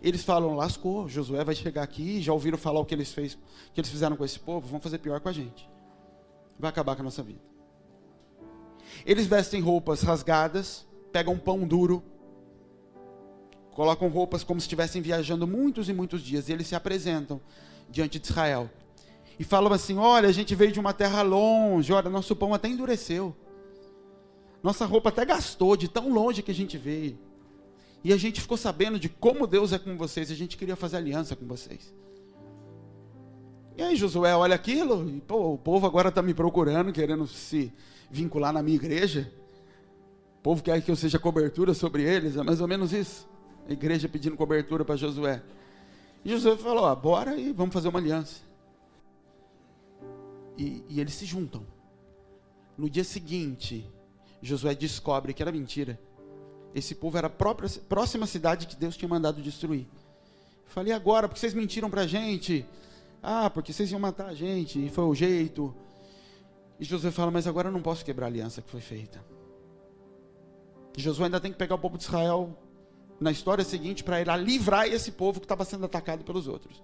Eles falam, lascou, Josué vai chegar aqui, já ouviram falar o que eles fizeram com esse povo, vão fazer pior com a gente. Vai acabar com a nossa vida. Eles vestem roupas rasgadas, pegam pão duro, colocam roupas como se estivessem viajando muitos e muitos dias, e eles se apresentam diante de Israel. E falam assim, olha, a gente veio de uma terra longe, olha, nosso pão até endureceu. Nossa roupa até gastou de tão longe que a gente veio. E a gente ficou sabendo de como Deus é com vocês, e a gente queria fazer aliança com vocês. E aí Josué olha aquilo, e pô, o povo agora está me procurando, querendo se vincular na minha igreja. O povo quer que eu seja cobertura sobre eles, é mais ou menos isso. A igreja pedindo cobertura para Josué. E Josué falou, bora e vamos fazer uma aliança. E eles se juntam. No dia seguinte, Josué descobre que era mentira. Esse povo era a próxima cidade que Deus tinha mandado destruir. Falei, agora, porque vocês mentiram para a gente? Porque vocês iam matar a gente, e foi o jeito. E Josué fala, mas agora eu não posso quebrar a aliança que foi feita. E Josué ainda tem que pegar o povo de Israel na história seguinte para ir lá livrar esse povo que estava sendo atacado pelos outros.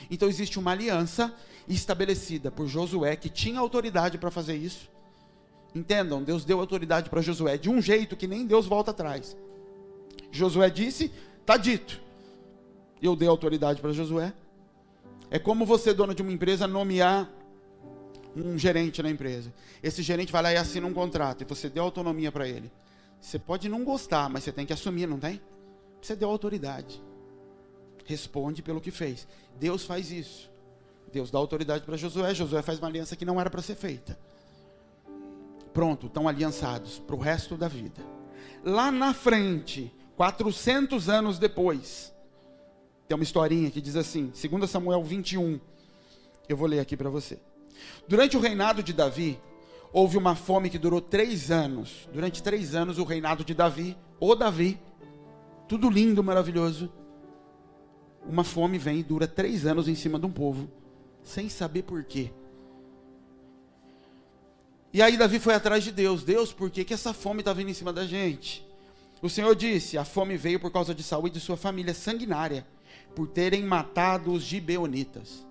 Então existe uma aliança estabelecida por Josué, que tinha autoridade para fazer isso. Entendam, Deus deu autoridade para Josué de um jeito que nem Deus volta atrás. Josué disse, está dito. Eu dei autoridade para Josué. É como você, dono de uma empresa, nomear um gerente na empresa. Esse gerente vai lá e assina um contrato, e você deu autonomia para ele. Você pode não gostar, mas você tem que assumir, não tem? Você deu autoridade. Responde pelo que fez. Deus faz isso. Deus dá autoridade para Josué. Josué faz uma aliança que não era para ser feita. Pronto, estão aliançados para o resto da vida. Lá na frente, 400 anos depois, tem uma historinha que diz assim, 2 Samuel 21. Eu vou ler aqui para você. Durante o reinado de Davi, houve uma fome que durou 3 anos. Durante 3 anos, o reinado de Davi, tudo lindo, maravilhoso. Uma fome vem e dura 3 anos em cima de um povo, sem saber por quê. E aí Davi foi atrás de Deus. Deus, por que essa fome está vindo em cima da gente? O Senhor disse, a fome veio por causa de Saul e de sua família sanguinária, por terem matado os gibeonitas.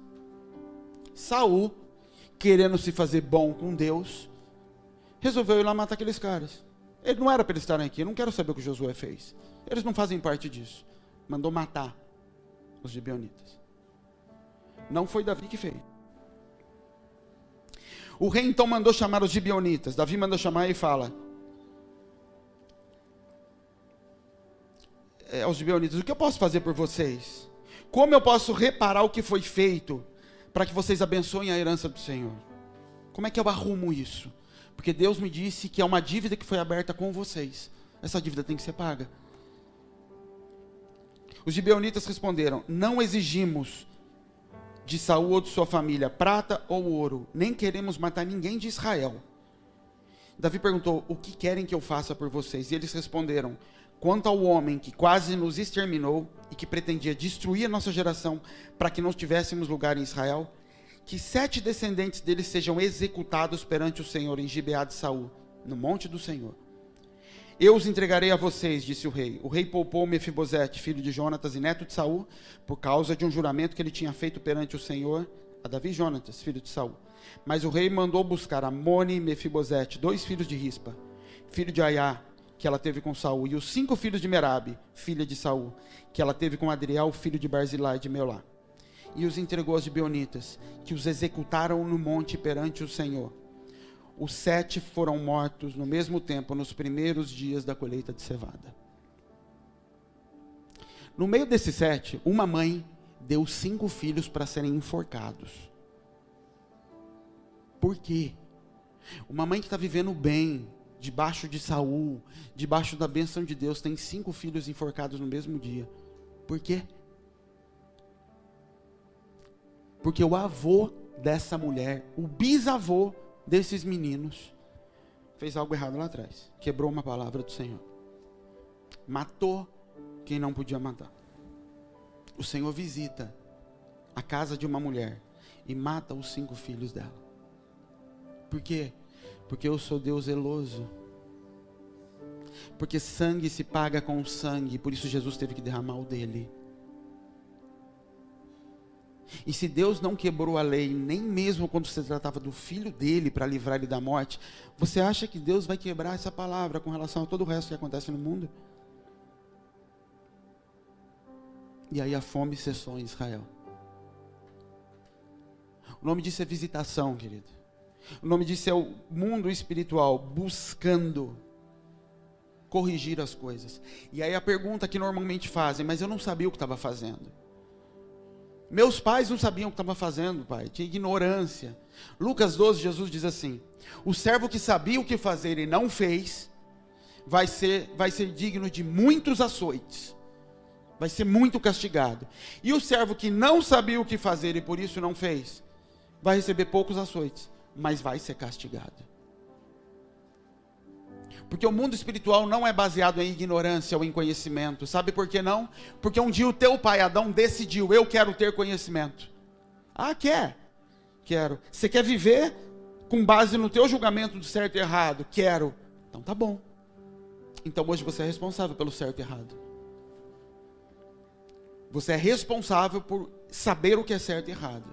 Saul, querendo se fazer bom com Deus, resolveu ir lá matar aqueles caras. Ele não era para eles estarem aqui, eu não quero saber o que Josué fez. Eles não fazem parte disso. Mandou matar os gibeonitas. Não foi Davi que fez. O rei então mandou chamar os gibeonitas. Davi mandou chamar e fala aos gibeonitas: o que eu posso fazer por vocês? Como eu posso reparar o que foi feito para que vocês abençoem a herança do Senhor? Como é que eu arrumo isso? Porque Deus me disse que é uma dívida que foi aberta com vocês. Essa dívida tem que ser paga. Os gibeonitas responderam: não exigimos de Saul ou de sua família prata ou ouro, nem queremos matar ninguém de Israel. Davi perguntou: o que querem que eu faça por vocês? E eles responderam: quanto ao homem que quase nos exterminou e que pretendia destruir a nossa geração para que não tivéssemos lugar em Israel, que 7 descendentes dele sejam executados perante o Senhor em Gibeá de Saul, no monte do Senhor. Eu os entregarei a vocês, disse o rei. O rei poupou Mefibosete, filho de Jonatas e neto de Saul, por causa de um juramento que ele tinha feito perante o Senhor a Davi e Jonatas, filho de Saul. Mas o rei mandou buscar Amone e Mefibosete, 2 filhos de Rispa, filho de Aiá, que ela teve com Saul, e os 5 filhos de Merabe, filha de Saul, que ela teve com Adriel, filho de Barzilai de Meolá. E os entregou aos gibeonitas, que os executaram no monte perante o Senhor. Os 7 foram mortos no mesmo tempo, nos primeiros dias da colheita de cevada. No meio desses 7, uma mãe deu 5 filhos para serem enforcados. Por quê? Uma mãe que está vivendo bem, debaixo de Saul, debaixo da bênção de Deus, tem 5 filhos enforcados no mesmo dia. Por quê? Porque o avô dessa mulher, o bisavô desses meninos, fez algo errado lá atrás. Quebrou uma palavra do Senhor. Matou quem não podia matar. O Senhor visita a casa de uma mulher e mata os 5 filhos dela. Por quê? Porque eu sou Deus zeloso. Porque sangue se paga com sangue. Por isso Jesus teve que derramar o dele. E se Deus não quebrou a lei, nem mesmo quando se tratava do filho dele para livrar ele da morte, você acha que Deus vai quebrar essa palavra com relação a todo o resto que acontece no mundo? E aí a fome cessou em Israel. O nome disso é visitação, querido. O nome disso é o mundo espiritual buscando corrigir as coisas. E aí a pergunta que normalmente fazem: mas eu não sabia o que estava fazendo. Meus pais não sabiam o que estavam fazendo, pai. Tinha ignorância. Lucas 12, Jesus diz assim: o servo que sabia o que fazer e não fez, vai ser digno de muitos açoites. Vai ser muito castigado. E o servo que não sabia o que fazer e por isso não fez, vai receber poucos açoites, mas vai ser castigado. Porque o mundo espiritual não é baseado em ignorância ou em conhecimento. Sabe por que não? Porque um dia o teu pai Adão decidiu: eu quero ter conhecimento. Ah, quer? Quero. Você quer viver com base no teu julgamento do certo e errado? Quero. Então tá bom. Então hoje você é responsável pelo certo e errado. Você é responsável por saber o que é certo e errado.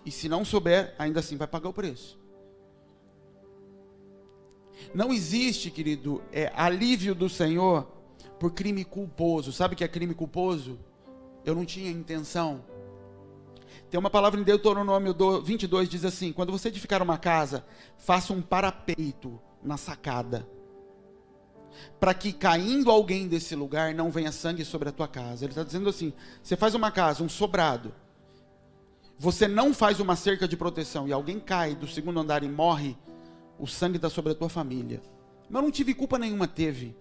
E se não souber, ainda assim vai pagar o preço. Não existe, querido, alívio do Senhor por crime culposo. Sabe o que é crime culposo? Eu não tinha intenção. Tem uma palavra em Deuteronômio 22, diz assim: quando você edificar uma casa, faça um parapeito na sacada, para que caindo alguém desse lugar, não venha sangue sobre a tua casa. Ele está dizendo assim: você faz uma casa, um sobrado, você não faz uma cerca de proteção, e alguém cai do 2º andar e morre, o sangue está sobre a tua família. Mas eu não tive culpa nenhuma, teve.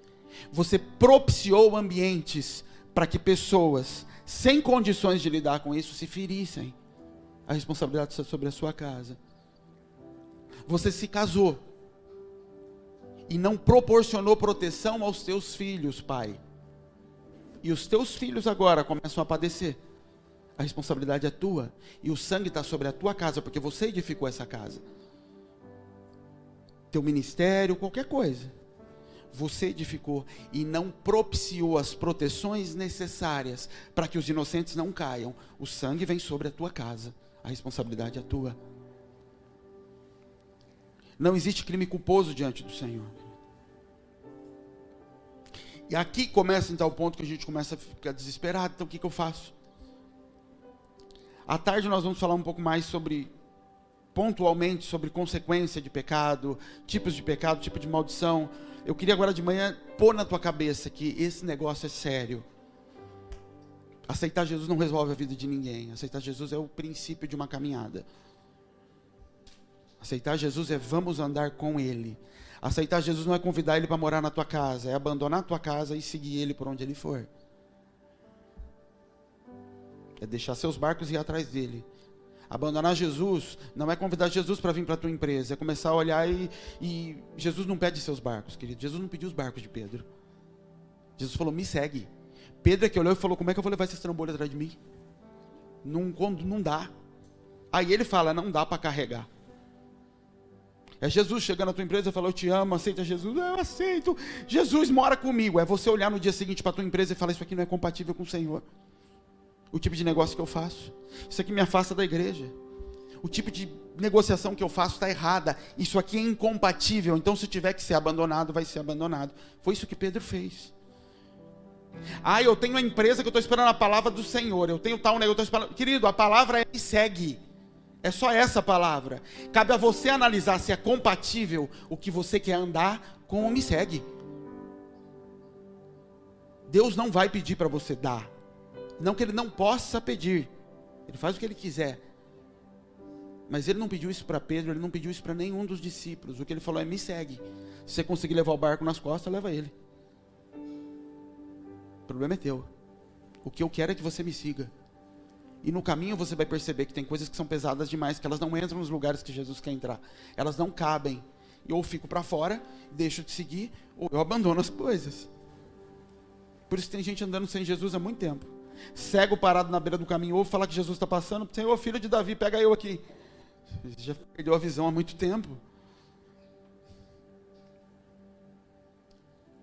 Você propiciou ambientes para que pessoas sem condições de lidar com isso se ferissem. A responsabilidade está sobre a sua casa. Você se casou e não proporcionou proteção aos teus filhos, pai. E os teus filhos agora começam a padecer. A responsabilidade é tua. E o sangue está sobre a tua casa, porque você edificou essa casa. Teu ministério, qualquer coisa. Você edificou e não propiciou as proteções necessárias para que os inocentes não caiam. O sangue vem sobre a tua casa. A responsabilidade é tua. Não existe crime culposo diante do Senhor. E aqui começa então o ponto que a gente começa a ficar desesperado. Então o que eu faço? À tarde nós vamos falar um pouco mais sobre pontualmente sobre consequência de pecado, tipos de pecado, tipo de maldição. Eu queria agora de manhã pôr na tua cabeça que esse negócio é sério. Aceitar Jesus não resolve a vida de ninguém. Aceitar Jesus é o princípio de uma caminhada. Aceitar Jesus é vamos andar com Ele. Aceitar Jesus não é convidar Ele para morar na tua casa, é abandonar a tua casa e seguir Ele por onde Ele for. É deixar seus barcos e ir atrás dEle. Abandonar Jesus não é convidar Jesus para vir para a tua empresa, é começar a olhar e Jesus não pede seus barcos, querido. Jesus não pediu os barcos de Pedro. Jesus falou, me segue. Pedro é que olhou e falou, como é que eu vou levar esses trambolhos atrás de mim? Não dá. Aí ele fala, não dá para carregar. É Jesus chegando na tua empresa e falou, eu te amo, aceita Jesus? Eu aceito. Jesus mora comigo. É você olhar no dia seguinte para a tua empresa e falar, isso aqui não é compatível com o Senhor. O tipo de negócio que eu faço. Isso aqui me afasta da igreja. O tipo de negociação que eu faço está errada. Isso aqui é incompatível. Então, se tiver que ser abandonado, vai ser abandonado. Foi isso que Pedro fez. Ah, eu tenho uma empresa que eu estou esperando a palavra do Senhor. Eu tenho tal negócio. Querido, a palavra é me segue. É só essa palavra. Cabe a você analisar se é compatível o que você quer andar com o me segue. Deus não vai pedir para você dar. Não que Ele não possa pedir. Ele faz o que Ele quiser. Mas Ele não pediu isso para Pedro, Ele não pediu isso para nenhum dos discípulos. O que Ele falou é, me segue. Se você conseguir levar o barco nas costas, leva ele. O problema é teu. O que eu quero é que você me siga. E no caminho você vai perceber que tem coisas que são pesadas demais, que elas não entram nos lugares que Jesus quer entrar. Elas não cabem. Eu ou fico para fora, deixo de seguir, ou eu abandono as coisas. Por isso tem gente andando sem Jesus há muito tempo. Cego parado na beira do caminho, ouve falar que Jesus está passando, Senhor, filho de Davi, pega eu aqui. Já perdeu a visão há muito tempo.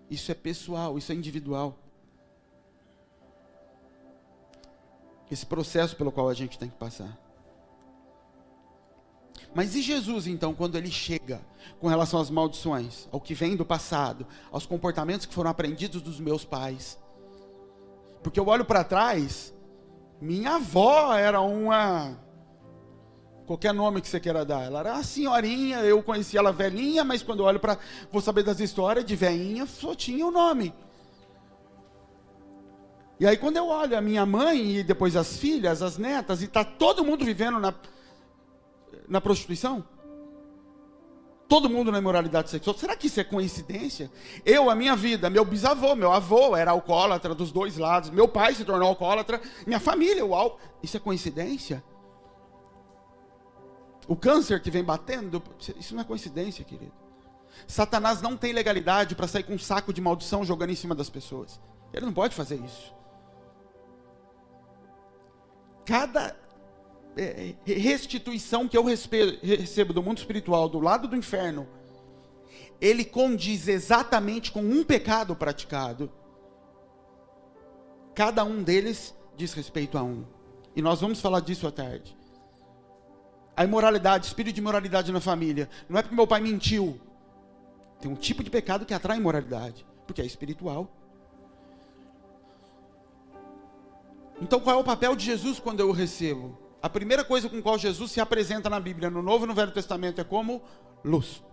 Isso é pessoal, isso é individual. Esse processo pelo qual a gente tem que passar. Mas e Jesus então, quando Ele chega com relação às maldições, ao que vem do passado, aos comportamentos que foram aprendidos dos meus pais? Porque eu olho para trás, minha avó era uma... qualquer nome que você queira dar. Ela era uma senhorinha, eu conheci ela velhinha, mas quando eu olho para... vou saber das histórias de velhinha, só tinha o nome. E aí quando eu olho a minha mãe e depois as filhas, as netas, e está todo mundo vivendo na prostituição? Todo mundo na imoralidade sexual. Será que isso é coincidência? A minha vida, meu bisavô, meu avô era alcoólatra dos dois lados, meu pai se tornou alcoólatra, minha família, isso é coincidência? O câncer que vem batendo, isso não é coincidência, querido. Satanás não tem legalidade para sair com um saco de maldição jogando em cima das pessoas. Ele não pode fazer isso. Cada restituição que eu recebo do mundo espiritual, do lado do inferno, ele condiz exatamente com um pecado praticado. Cada um deles diz respeito a um. E nós vamos falar disso à tarde. A imoralidade, espírito de imoralidade na família. Não é porque meu pai mentiu. Tem um tipo de pecado que atrai imoralidade, porque é espiritual. Então qual é o papel de Jesus quando eu o recebo? A primeira coisa com a qual Jesus se apresenta na Bíblia, no Novo e no Velho Testamento, é como luz.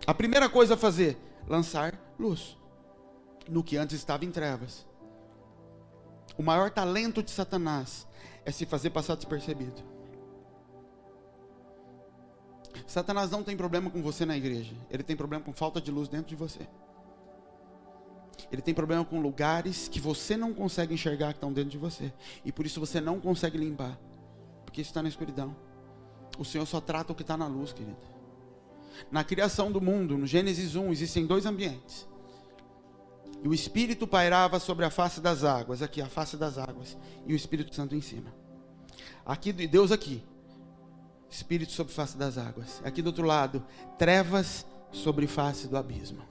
A primeira coisa a fazer, lançar luz no que antes estava em trevas. O maior talento de Satanás é se fazer passar despercebido. Satanás não tem problema com você na igreja. Ele tem problema com falta de luz dentro de você. Ele tem problema com lugares que você não consegue enxergar que estão dentro de você. E por isso você não consegue limpar. Porque isso está na escuridão. O Senhor só trata o que está na luz, querido. Na criação do mundo, no Gênesis 1, existem dois ambientes. E o Espírito pairava sobre a face das águas. Aqui, a face das águas. E o Espírito Santo em cima. Aqui, Deus aqui. Espírito sobre face das águas. Aqui do outro lado, trevas sobre face do abismo.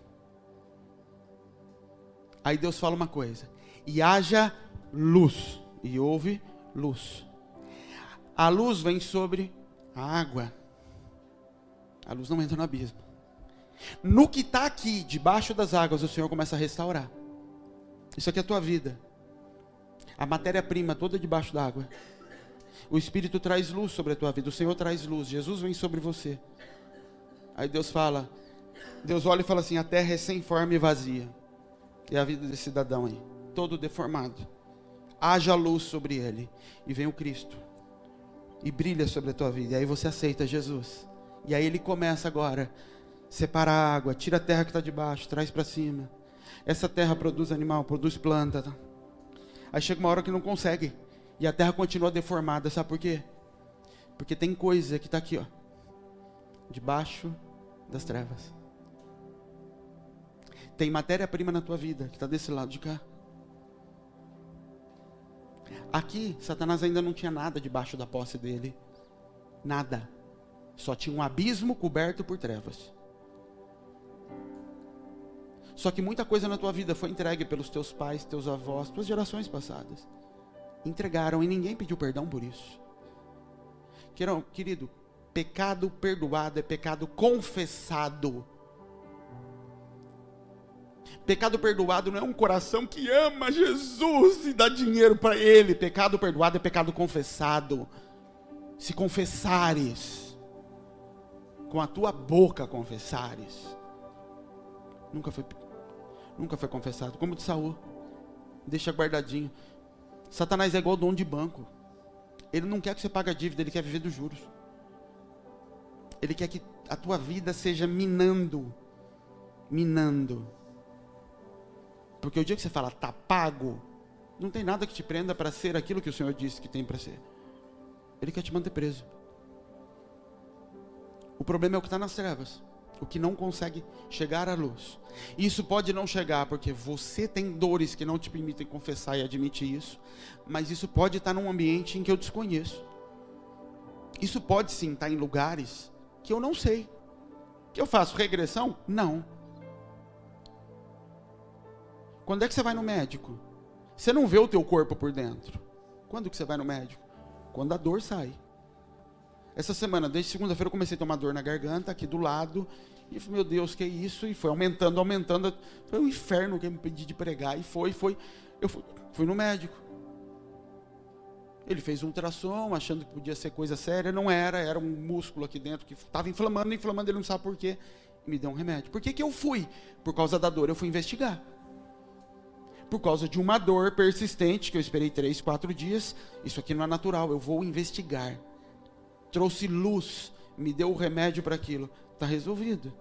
Aí Deus fala uma coisa: e haja luz. E houve luz. A luz vem sobre a água. A luz não entra no abismo. No que está aqui, debaixo das águas, o Senhor começa a restaurar. Isso aqui é a tua vida. A matéria-prima toda debaixo da água. O Espírito traz luz sobre a tua vida. O Senhor traz luz. Jesus vem sobre você. Aí Deus olha e fala assim: a terra é sem forma e vazia. E a vida desse cidadão aí, todo deformado. Haja luz sobre ele. E vem o Cristo. E brilha sobre a tua vida. E aí você aceita Jesus. E aí ele começa agora. Separa a água, tira a terra que está debaixo, traz para cima. Essa terra produz animal, produz planta. Aí chega uma hora que não consegue. E a terra continua deformada, sabe por quê? Porque tem coisa que está aqui, ó, debaixo das trevas. Tem matéria-prima na tua vida que está desse lado de cá. Aqui, Satanás ainda não tinha nada debaixo da posse dele. Nada. Só tinha um abismo coberto por trevas. Só que muita coisa na tua vida foi entregue pelos teus pais, teus avós, tuas gerações passadas. Entregaram e ninguém pediu perdão por isso. Querido, pecado perdoado é pecado confessado. Pecado perdoado não é um coração que ama Jesus e dá dinheiro para Ele. Pecado perdoado é pecado confessado. Se confessares, com a tua boca confessares. Nunca foi confessado. Como de Saul. Deixa guardadinho. Satanás é igual dono de banco. Ele não quer que você pague a dívida, ele quer viver dos juros. Ele quer que a tua vida seja minando. Porque o dia que você fala, tá pago, não tem nada que te prenda para ser aquilo que o Senhor disse que tem para ser. Ele quer te manter preso. O problema é o que está nas trevas. O que não consegue chegar à luz. E isso pode não chegar porque você tem dores que não te permitem confessar e admitir isso. Mas isso pode estar num ambiente em que eu desconheço. Isso pode sim estar em lugares que eu não sei. Que eu faço regressão? Não. Quando é que você vai no médico? Você não vê o teu corpo por dentro. Quando que você vai no médico? Quando a dor sai. Essa semana, desde segunda-feira, eu comecei a tomar dor na garganta, aqui do lado. E eu falei, meu Deus, que é isso? E foi aumentando. Foi um inferno que me pedi de pregar. E foi. Eu fui no médico. Ele fez um ultrassom, achando que podia ser coisa séria. Não era um músculo aqui dentro que estava inflamando, ele não sabe por quê. E me deu um remédio. Por que eu fui? Por causa da dor, eu fui investigar. Por causa de uma dor persistente, que eu esperei 3, 4 dias. Isso aqui não é natural, eu vou investigar. Trouxe luz, me deu o remédio para aquilo. Está resolvido.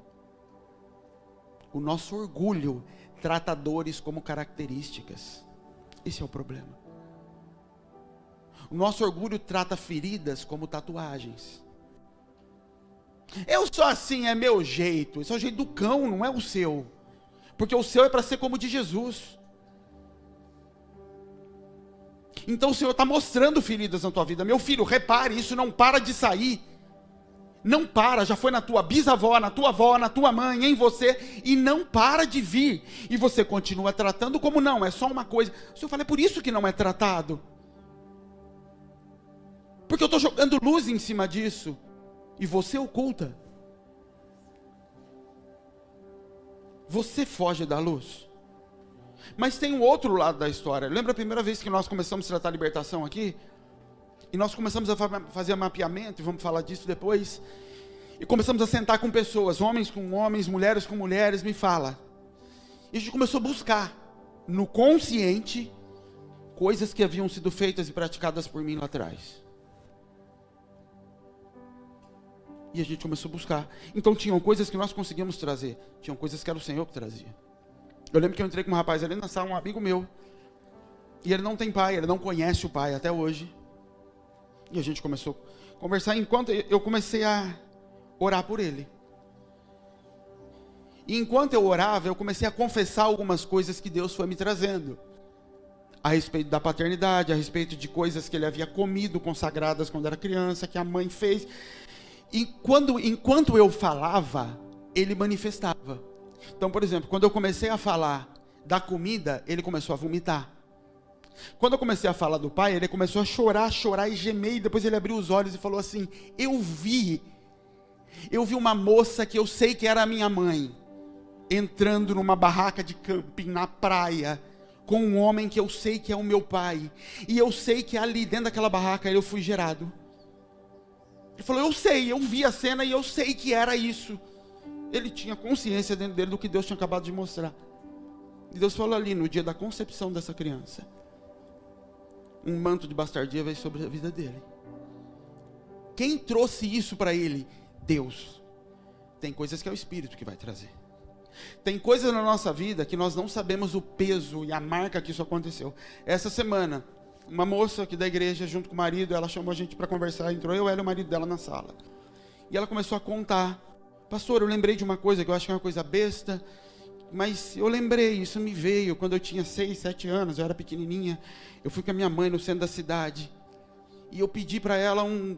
O nosso orgulho trata dores como características. Esse é o problema. O nosso orgulho trata feridas como tatuagens. Eu sou assim, é meu jeito. Esse é o jeito do cão, não é o seu. Porque o seu é para ser como o de Jesus. Então o Senhor está mostrando feridas na tua vida. Meu filho, repare, isso não para de sair. Não para, já foi na tua bisavó, na tua avó, na tua mãe, em você. E não para de vir. E você continua tratando como não, é só uma coisa. O Senhor fala, é por isso que não é tratado. Porque eu estou jogando luz em cima disso. E você oculta. Você foge da luz. Mas tem um outro lado da história. Lembra a primeira vez que nós começamos a tratar a libertação aqui? E nós começamos a fazer mapeamento, e vamos falar disso depois. E começamos a sentar com pessoas, homens com homens, mulheres com mulheres, me fala. E a gente começou a buscar, no consciente, coisas que haviam sido feitas e praticadas por mim lá atrás. E a gente começou a buscar. Então tinham coisas que nós conseguíamos trazer. Tinham coisas que era o Senhor que trazia. Eu lembro que eu entrei com um rapaz ali na sala, um amigo meu. E ele não tem pai, ele não conhece o pai até hoje. E a gente começou a conversar, enquanto eu comecei a orar por ele. E enquanto eu orava, eu comecei a confessar algumas coisas que Deus foi me trazendo. A respeito da paternidade, a respeito de coisas que ele havia comido consagradas quando era criança, que a mãe fez. E enquanto eu falava, ele manifestava. Então, por exemplo, quando eu comecei a falar da comida, ele começou a vomitar. Quando eu comecei a falar do pai, ele começou a chorar e gemer, e depois ele abriu os olhos e falou assim, eu vi uma moça que eu sei que era a minha mãe, entrando numa barraca de camping na praia, com um homem que eu sei que é o meu pai, e eu sei que ali dentro daquela barraca eu fui gerado. Ele falou, eu sei, eu vi a cena e eu sei que era isso. Ele tinha consciência dentro dele do que Deus tinha acabado de mostrar. E Deus falou ali, no dia da concepção dessa criança, um manto de bastardia veio sobre a vida dele. Quem trouxe isso para ele? Deus. Tem coisas que é o Espírito que vai trazer. Tem coisas na nossa vida que nós não sabemos o peso e a marca que isso aconteceu. Essa semana, uma moça aqui da igreja, junto com o marido, ela chamou a gente para conversar, entrou eu, ela e o marido dela na sala. E ela começou a contar, pastor, eu lembrei de uma coisa que eu acho que é uma coisa besta, mas eu lembrei, isso me veio, quando eu tinha 6, 7 anos, eu era pequenininha, eu fui com a minha mãe no centro da cidade, e eu pedi para ela um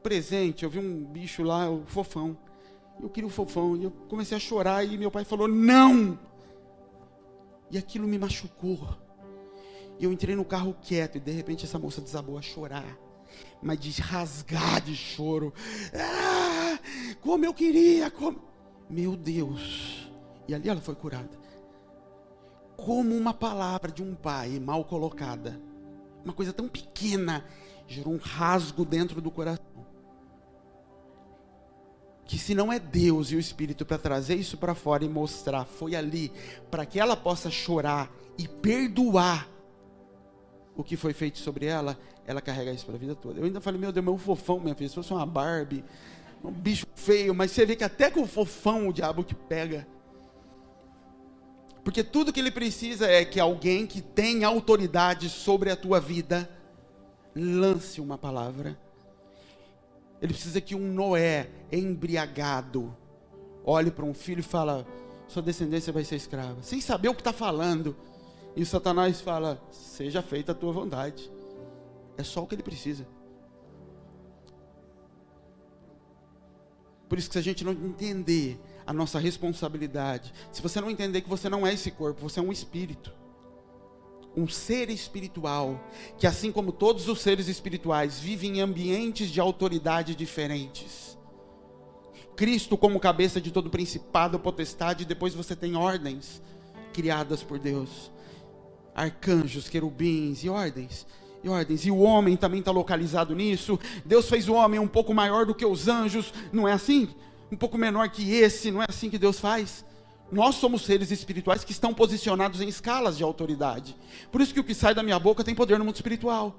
presente, eu vi um bicho lá, o fofão, eu queria o fofão, e eu comecei a chorar, e meu pai falou, não! E aquilo me machucou. E eu entrei no carro quieto, e de repente essa moça desabou a chorar, mas de rasgar de choro. Ah, como eu queria, como... Meu Deus! E ali ela foi curada. Como uma palavra de um pai mal colocada, uma coisa tão pequena, gerou um rasgo dentro do coração. Que se não é Deus e o Espírito para trazer isso para fora e mostrar, foi ali, para que ela possa chorar e perdoar o que foi feito sobre ela, ela carrega isso para a vida toda. Eu ainda falei, meu Deus, meu fofão, minha filha, se fosse uma Barbie, um bicho feio, mas você vê que até com o fofão o diabo que pega. Porque tudo que ele precisa é que alguém que tem autoridade sobre a tua vida, lance uma palavra. Ele precisa que um Noé embriagado olhe para um filho e fala, sua descendência vai ser escrava, sem saber o que está falando. E o Satanás fala, seja feita a tua vontade. É só o que ele precisa. Por isso que se a gente não entender a nossa responsabilidade, se você não entender que você não é esse corpo, você é um espírito, um ser espiritual, que assim como todos os seres espirituais, vive em ambientes de autoridade diferentes. Cristo como cabeça de todo principado, potestade, e depois você tem ordens criadas por Deus. Arcanjos, querubins e ordens. E o homem também está localizado nisso. Deus fez o homem um pouco maior do que os anjos, não é assim? Um pouco menor que esse, não é assim que Deus faz? Nós somos seres espirituais que estão posicionados em escalas de autoridade. Por isso que o que sai da minha boca tem poder no mundo espiritual.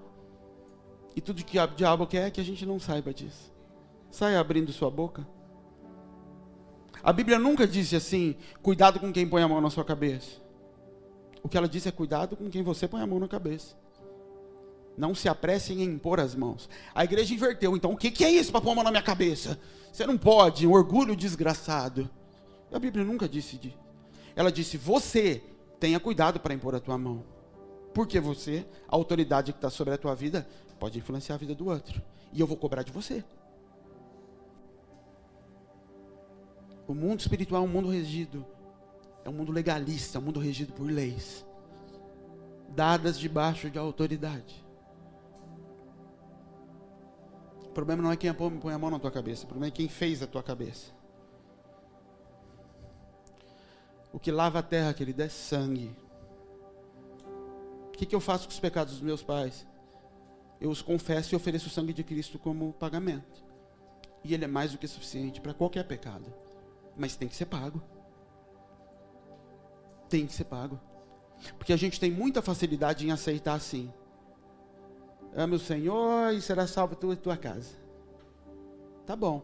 E tudo que o diabo quer é que a gente não saiba disso. Sai abrindo sua boca. A Bíblia nunca disse assim, cuidado com quem põe a mão na sua cabeça. O que ela diz é cuidado com quem você põe a mão na cabeça. Não se apressem em impor as mãos. A igreja inverteu, então o que é isso para pôr a mão na minha cabeça? Você não pode, um orgulho desgraçado. A Bíblia nunca disse disso. Ela disse, você tenha cuidado para impor a tua mão. Porque você, a autoridade que está sobre a tua vida, pode influenciar a vida do outro. E eu vou cobrar de você. O mundo espiritual é um mundo regido. É um mundo legalista, é um mundo regido por leis. Dadas debaixo de autoridade. O problema não é quem põe a mão na tua cabeça. O problema é quem fez a tua cabeça. O que lava a terra, querido, é sangue. O que eu faço com os pecados dos meus pais? Eu os confesso e ofereço o sangue de Cristo como pagamento. E ele é mais do que suficiente para qualquer pecado. Mas tem que ser pago. Tem que ser pago. Porque a gente tem muita facilidade em aceitar assim. Ame o Senhor e será salvo tu e tua casa. Tá bom.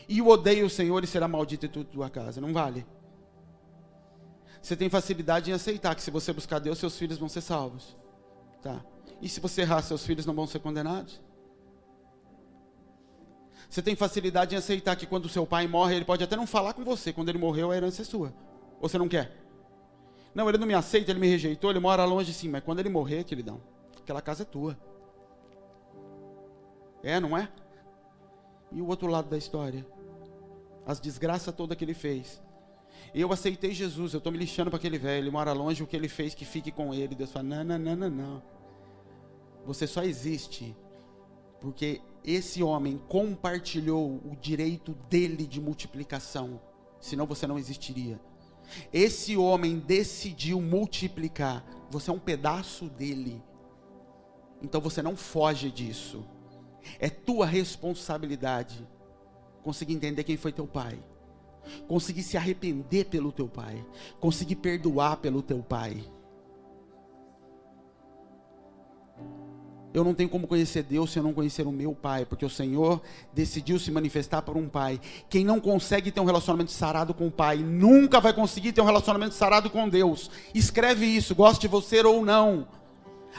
E o odeio o Senhor e será maldito tu e tua casa. Não vale. Você tem facilidade em aceitar que se você buscar Deus, seus filhos vão ser salvos. Tá. E se você errar, seus filhos não vão ser condenados? Você tem facilidade em aceitar que quando o seu pai morre, ele pode até não falar com você. Quando ele morreu, a herança é sua. Ou você não quer? Não, ele não me aceita, ele me rejeitou, ele mora longe sim. Mas quando ele morrer, queridão, aquela casa é tua. É, não é? E o outro lado da história? As desgraças todas que ele fez. Eu aceitei Jesus, eu estou me lixando para aquele velho, ele mora longe, o que ele fez, que fique com ele. Deus fala, não. Você só existe porque esse homem compartilhou o direito dele de multiplicação. Senão você não existiria. Esse homem decidiu multiplicar. Você é um pedaço dele. Então você não foge disso. É tua responsabilidade conseguir entender quem foi teu pai. Conseguir se arrepender pelo teu pai. Conseguir perdoar pelo teu pai. Eu não tenho como conhecer Deus se eu não conhecer o meu pai, porque o Senhor decidiu se manifestar por um pai. Quem não consegue ter um relacionamento sarado com o pai, nunca vai conseguir ter um relacionamento sarado com Deus. Escreve isso, goste de você ou não.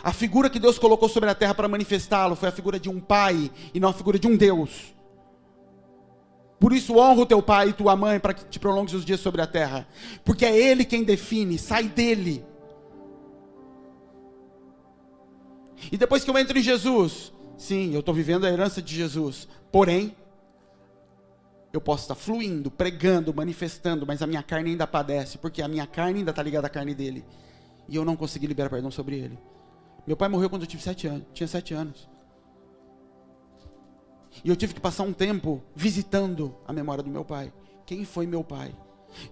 A figura que Deus colocou sobre a terra para manifestá-lo foi a figura de um pai e não a figura de um Deus. Por isso honra o teu pai e tua mãe para que te prolongues os dias sobre a terra. Porque é Ele quem define, sai dele. E depois que eu entro em Jesus, sim, eu estou vivendo a herança de Jesus. Porém, eu posso estar fluindo, pregando, manifestando, mas a minha carne ainda padece, porque a minha carne ainda está ligada à carne dele. E eu não consegui liberar perdão sobre ele. Meu pai morreu quando eu tive 7 anos, tinha 7 anos. E eu tive que passar um tempo visitando a memória do meu pai. Quem foi meu pai?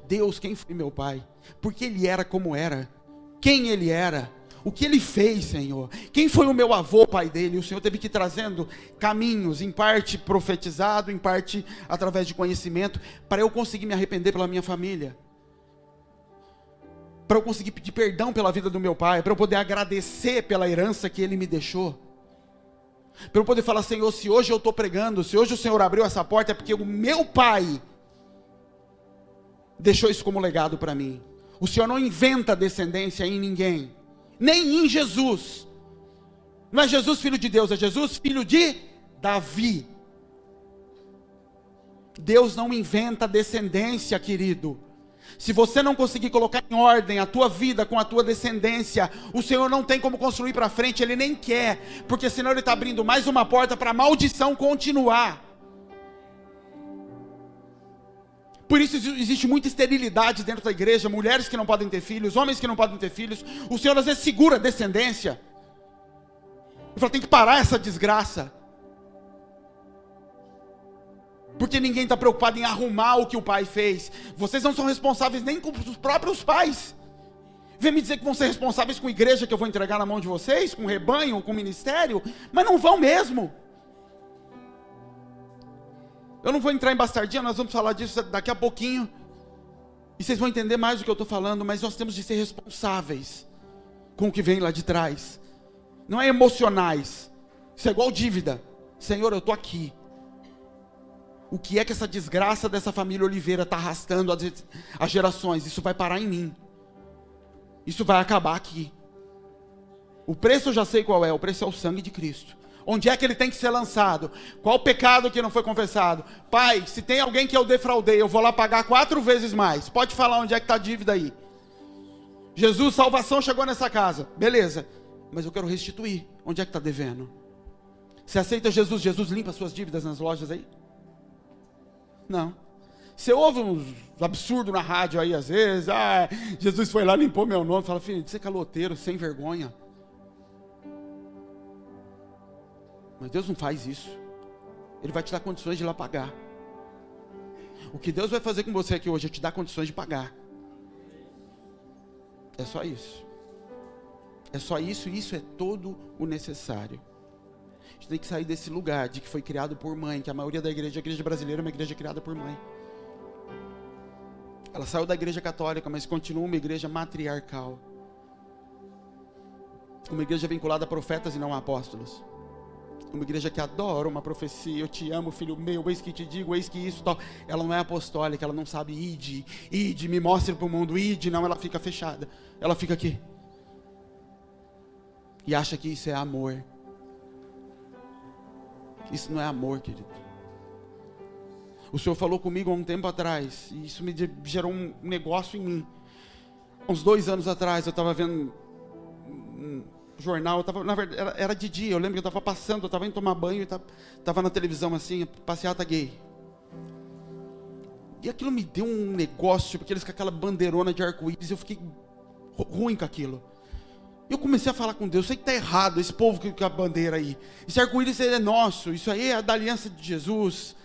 Deus, quem foi meu pai? Por que ele era como era? Quem ele era? O que ele fez, Senhor? Quem foi o meu avô, pai dele? O Senhor teve que ir trazendo caminhos, em parte profetizado, em parte através de conhecimento, para eu conseguir me arrepender pela minha família. Para eu conseguir pedir perdão pela vida do meu pai, para eu poder agradecer pela herança que ele me deixou. Para eu poder falar, Senhor, se hoje eu estou pregando, se hoje o Senhor abriu essa porta, é porque o meu pai deixou isso como legado para mim. O Senhor não inventa descendência em ninguém. Nem em Jesus. Não é Jesus filho de Deus, é Jesus filho de Davi. Deus não inventa descendência, querido. Se você não conseguir colocar em ordem a tua vida com a tua descendência, o Senhor não tem como construir para frente, Ele nem quer, porque senão Ele está abrindo mais uma porta para a maldição continuar. Por isso existe muita esterilidade dentro da igreja, mulheres que não podem ter filhos, homens que não podem ter filhos. O Senhor às vezes segura a descendência. Ele fala, tem que parar essa desgraça. Porque ninguém está preocupado em arrumar o que o pai fez. Vocês não são responsáveis nem com os próprios pais. Vem me dizer que vão ser responsáveis com a igreja que eu vou entregar na mão de vocês, com o rebanho, com o ministério, mas não vão mesmo. Eu não vou entrar em bastardinha, nós vamos falar disso daqui a pouquinho. E vocês vão entender mais do que eu estou falando, mas nós temos de ser responsáveis com o que vem lá de trás. Não é emocionais. Isso é igual dívida. Senhor, eu estou aqui. O que é que essa desgraça dessa família Oliveira está arrastando as gerações? Isso vai parar em mim. Isso vai acabar aqui. O preço eu já sei qual é. O preço é o sangue de Cristo. Onde é que ele tem que ser lançado? Qual o pecado que não foi confessado? Pai, se tem alguém que eu defraudei, eu vou lá pagar 4 vezes mais. Pode falar onde é que está a dívida aí. Jesus, salvação chegou nessa casa. Beleza. Mas eu quero restituir. Onde é que está devendo? Você aceita Jesus? Jesus limpa suas dívidas nas lojas aí? Não. Você ouve uns absurdos na rádio aí às vezes. Ah, Jesus foi lá, limpou meu nome. Fala, filho, você é caloteiro, sem vergonha. Mas Deus não faz isso. Ele vai te dar condições de ir lá pagar. O que Deus vai fazer com você aqui hoje é te dar condições de pagar. É só isso. É só isso, e isso é todo o necessário. A gente tem que sair desse lugar de que foi criado por mãe, que a maioria da igreja, a igreja brasileira é uma igreja criada por mãe. Ela saiu da igreja católica, mas continua uma igreja matriarcal. Uma igreja vinculada a profetas e não a apóstolos. Uma igreja que adora uma profecia, eu te amo, filho meu, eis que te digo, eis que isso, tal. Ela não é apostólica, ela não sabe, ide, me mostre para o mundo, ide, não, ela fica fechada. Ela fica aqui. E acha que isso é amor. Isso não é amor, querido. O Senhor falou comigo há um tempo atrás, e isso me gerou um negócio em mim. Uns 2 anos atrás, eu estava vendo um jornal, na verdade, era de dia, eu lembro que eu estava passando, eu estava indo tomar banho, e estava na televisão assim, passeata gay. E aquilo me deu um negócio, porque eles com aquela bandeirona de arco-íris, eu fiquei ruim com aquilo. Eu comecei a falar com Deus, sei que está errado, esse povo com a bandeira aí. Esse arco-íris é nosso, isso aí é da aliança de Jesus.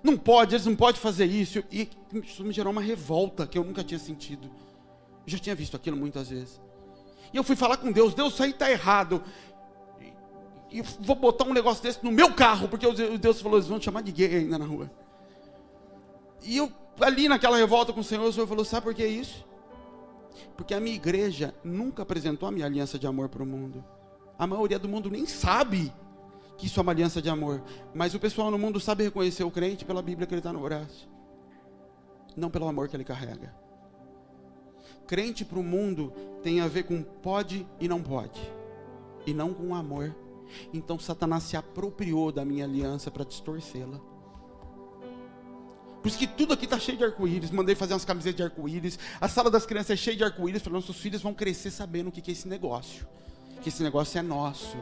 Não pode, eles não podem fazer isso. E isso me gerou uma revolta que eu nunca tinha sentido. Eu já tinha visto aquilo muitas vezes. E eu fui falar com Deus, Deus, isso aí está errado. E vou botar um negócio desse no meu carro, porque Deus falou, eles vão te chamar de gay ainda na rua. E eu, ali naquela revolta com o Senhor falou, sabe por que isso? Porque a minha igreja nunca apresentou a minha aliança de amor para o mundo. A maioria do mundo nem sabe que isso é uma aliança de amor. Mas o pessoal no mundo sabe reconhecer o crente pela Bíblia que ele está no braço. Não pelo amor que ele carrega. Crente para o mundo tem a ver com pode e não pode. E não com amor. Então Satanás se apropriou da minha aliança para distorcê-la. Por isso que tudo aqui está cheio de arco-íris. Mandei fazer umas camisetas de arco-íris. A sala das crianças é cheia de arco-íris. Para nossos filhos vão crescer sabendo o que é esse negócio. Que esse negócio é nosso.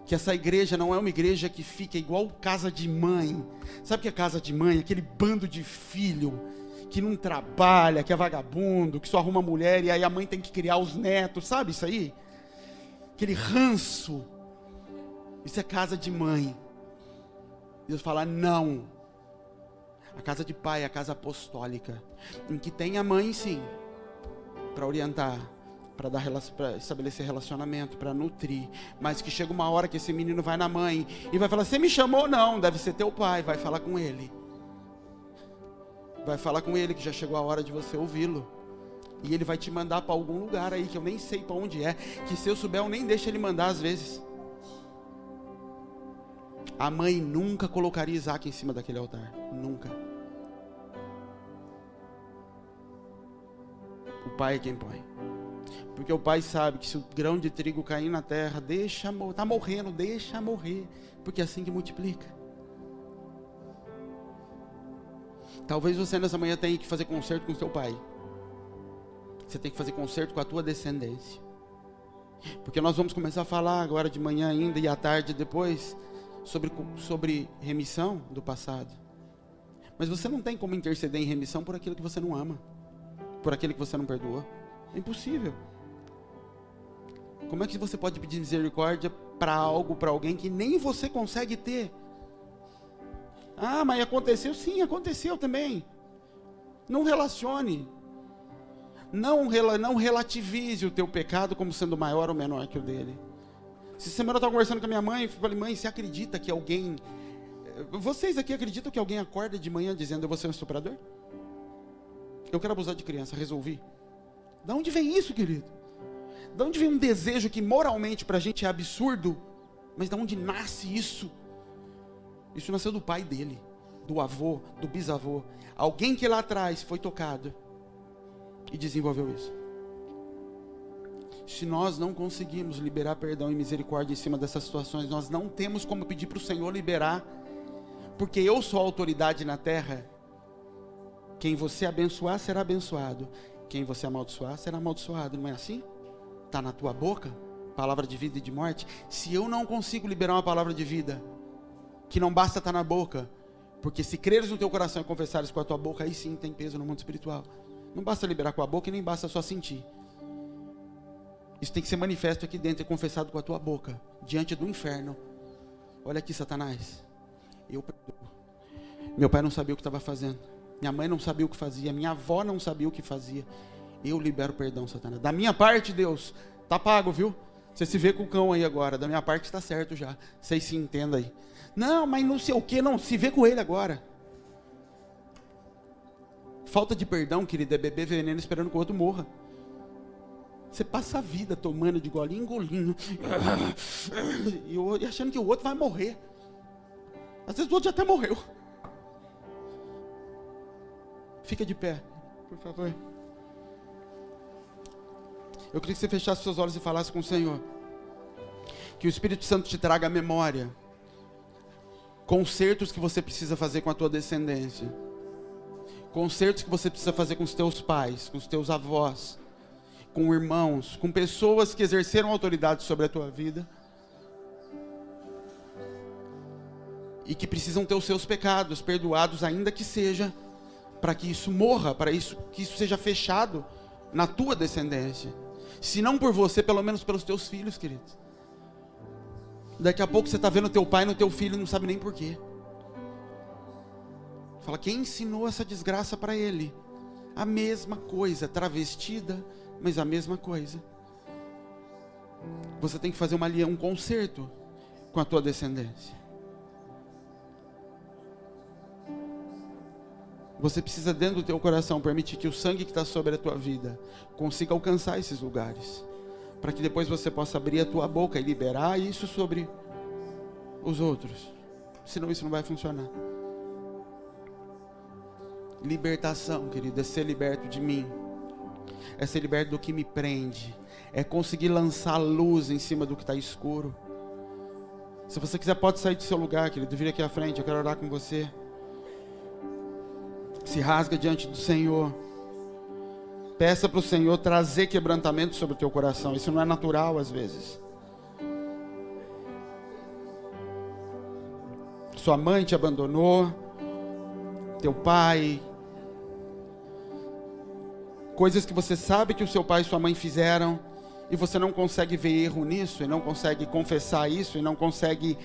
Que essa igreja não é uma igreja que fica igual casa de mãe. Sabe o que é casa de mãe? Aquele bando de filho que não trabalha, que é vagabundo, que só arruma mulher e aí a mãe tem que criar os netos. Sabe isso aí? Aquele ranço. Isso é casa de mãe. Deus fala, não. A casa de pai é a casa apostólica, em que tem a mãe sim, para orientar, para estabelecer relacionamento, para nutrir, mas que chega uma hora que esse menino vai na mãe e vai falar, você me chamou? Não, deve ser teu pai. Vai falar com ele. Vai falar com ele que já chegou a hora de você ouvi-lo. E ele vai te mandar para algum lugar aí, que eu nem sei para onde é, que se eu souber eu nem deixo ele mandar às vezes. A mãe nunca colocaria Isaac em cima daquele altar. Nunca. O pai é quem põe. Porque o pai sabe que se o grão de trigo cair na terra, está morrendo, deixa morrer. Porque é assim que multiplica. Talvez você nessa manhã tenha que fazer concerto com o seu pai. Você tem que fazer concerto com a tua descendência. Porque nós vamos começar a falar agora de manhã ainda e à tarde depois sobre remissão do passado. Mas você não tem como interceder em remissão por aquilo que você não ama, por aquilo que você não perdoou. É impossível. Como é que você pode pedir misericórdia para algo, para alguém que nem você consegue ter? Ah, mas aconteceu? Sim, aconteceu também. Não relacione. Não relativize o teu pecado como sendo maior ou menor que o dele. Essa semana eu estava conversando com a minha mãe e falei, mãe, você acredita que alguém... Vocês aqui acreditam que alguém acorda de manhã dizendo, eu vou ser um estuprador? Eu quero abusar de criança, resolvi. Da onde vem isso, querido? Da onde vem um desejo que moralmente pra gente é absurdo, mas da onde nasce isso? Isso nasceu do pai dele, do avô, do bisavô. Alguém que lá atrás foi tocado e desenvolveu isso. Se nós não conseguimos liberar perdão e misericórdia em cima dessas situações, nós não temos como pedir para o Senhor liberar, porque eu sou a autoridade na terra. Quem você abençoar será abençoado, quem você amaldiçoar será amaldiçoado. Não é assim? Está na tua boca, palavra de vida e de morte. Se eu não consigo liberar uma palavra de vida, que não basta estar na boca, porque se creres no teu coração e confessares com a tua boca, aí sim tem peso no mundo espiritual. Não basta liberar com a boca e nem basta só sentir. Isso tem que ser manifesto aqui dentro e confessado com a tua boca, diante do inferno. Olha aqui, Satanás, eu perdoo. Meu pai não sabia o que estava fazendo, minha mãe não sabia o que fazia, minha avó não sabia o que fazia. Eu libero perdão, Satanás. Da minha parte, Deus, tá pago, viu? Você se vê com o cão aí agora, da minha parte está certo já. Vocês se entendam aí. Não, mas não sei o que, não, se vê com ele agora. Falta de perdão, querido, é beber veneno esperando que o outro morra. Você passa a vida tomando de golinho em golinho e achando que o outro vai morrer. Às vezes o outro já até morreu. Fica de pé, por favor. Eu queria que você fechasse seus olhos e falasse com o Senhor. Que o Espírito Santo te traga a memória. Concertos que você precisa fazer com a tua descendência. Concertos que você precisa fazer com os teus pais, com os teus avós, com irmãos, com pessoas que exerceram autoridade sobre a tua vida e que precisam ter os seus pecados perdoados, ainda que seja, para que isso morra, para que isso seja fechado na tua descendência. Se não por você, pelo menos pelos teus filhos, queridos. Daqui a pouco você está vendo teu pai no teu filho e não sabe nem porquê. Fala, quem ensinou essa desgraça para ele? A mesma coisa, travestida, mas a mesma coisa. Você tem que fazer um conserto com a tua descendência. Você precisa, dentro do teu coração, permitir que o sangue que está sobre a tua vida consiga alcançar esses lugares, para que depois você possa abrir a tua boca e liberar isso sobre os outros. Senão isso não vai funcionar. Libertação, querido, é ser liberto de mim, é ser liberto do que me prende, é conseguir lançar luz em cima do que está escuro. Se você quiser, pode sair do seu lugar, querido, vir aqui à frente, eu quero orar com você. Se rasga diante do Senhor. Peça para o Senhor trazer quebrantamento sobre o teu coração. Isso não é natural às vezes. Sua mãe te abandonou, teu pai, coisas que você sabe que o seu pai e sua mãe fizeram, e você não consegue ver erro nisso, e não consegue confessar isso, e não consegue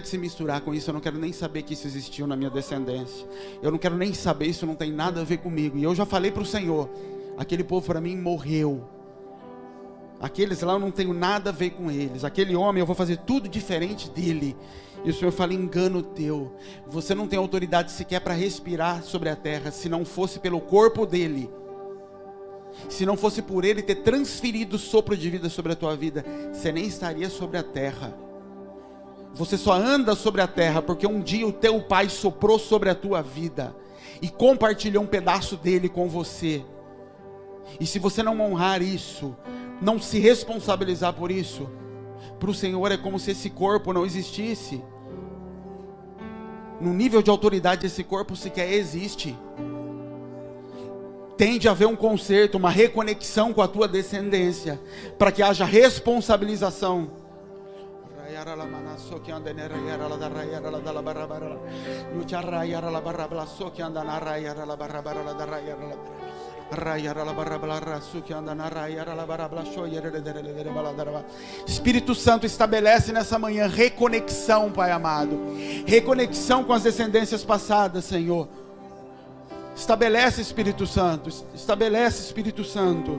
se misturar com isso. Eu não quero nem saber que isso existiu na minha descendência. Eu não quero nem saber, isso não tem nada a ver comigo. E eu já falei para o Senhor, aquele povo para mim morreu. Aqueles lá eu não tenho nada a ver com eles. Aquele homem eu vou fazer tudo diferente dele. E o Senhor fala, engano teu. Você não tem autoridade sequer para respirar sobre a terra, se não fosse pelo corpo dele. Se não fosse por ele ter transferido o sopro de vida sobre a tua vida, você nem estaria sobre a terra. Você só anda sobre a terra porque um dia o teu pai soprou sobre a tua vida e compartilhou um pedaço dele com você. E se você não honrar isso, não se responsabilizar por isso, para o Senhor é como se esse corpo não existisse. No nível de autoridade, esse corpo sequer existe. Tem de haver um conserto, uma reconexão com a tua descendência, para que haja responsabilização. Espírito Santo, estabelece nessa manhã reconexão, Pai amado, reconexão com as descendências passadas, Senhor. Estabelece, Espírito Santo, estabelece, Espírito Santo.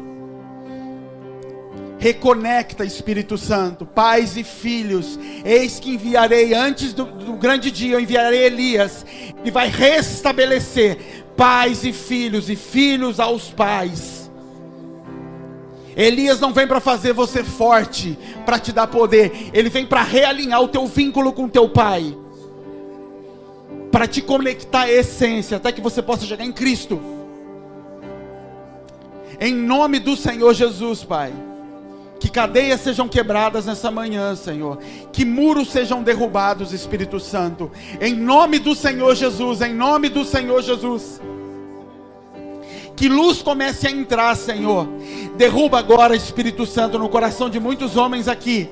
Reconecta, Espírito Santo, pais e filhos. Eis que enviarei, antes do grande dia, eu enviarei Elias, e vai restabelecer pais e filhos aos pais. Elias não vem para fazer você forte, para te dar poder. Ele vem para realinhar o teu vínculo com teu pai, para te conectar à essência, até que você possa chegar em Cristo. Em nome do Senhor Jesus, Pai, que cadeias sejam quebradas nessa manhã, Senhor. Que muros sejam derrubados, Espírito Santo. Em nome do Senhor Jesus, em nome do Senhor Jesus. Que luz comece a entrar, Senhor. Derruba agora, Espírito Santo, no coração de muitos homens aqui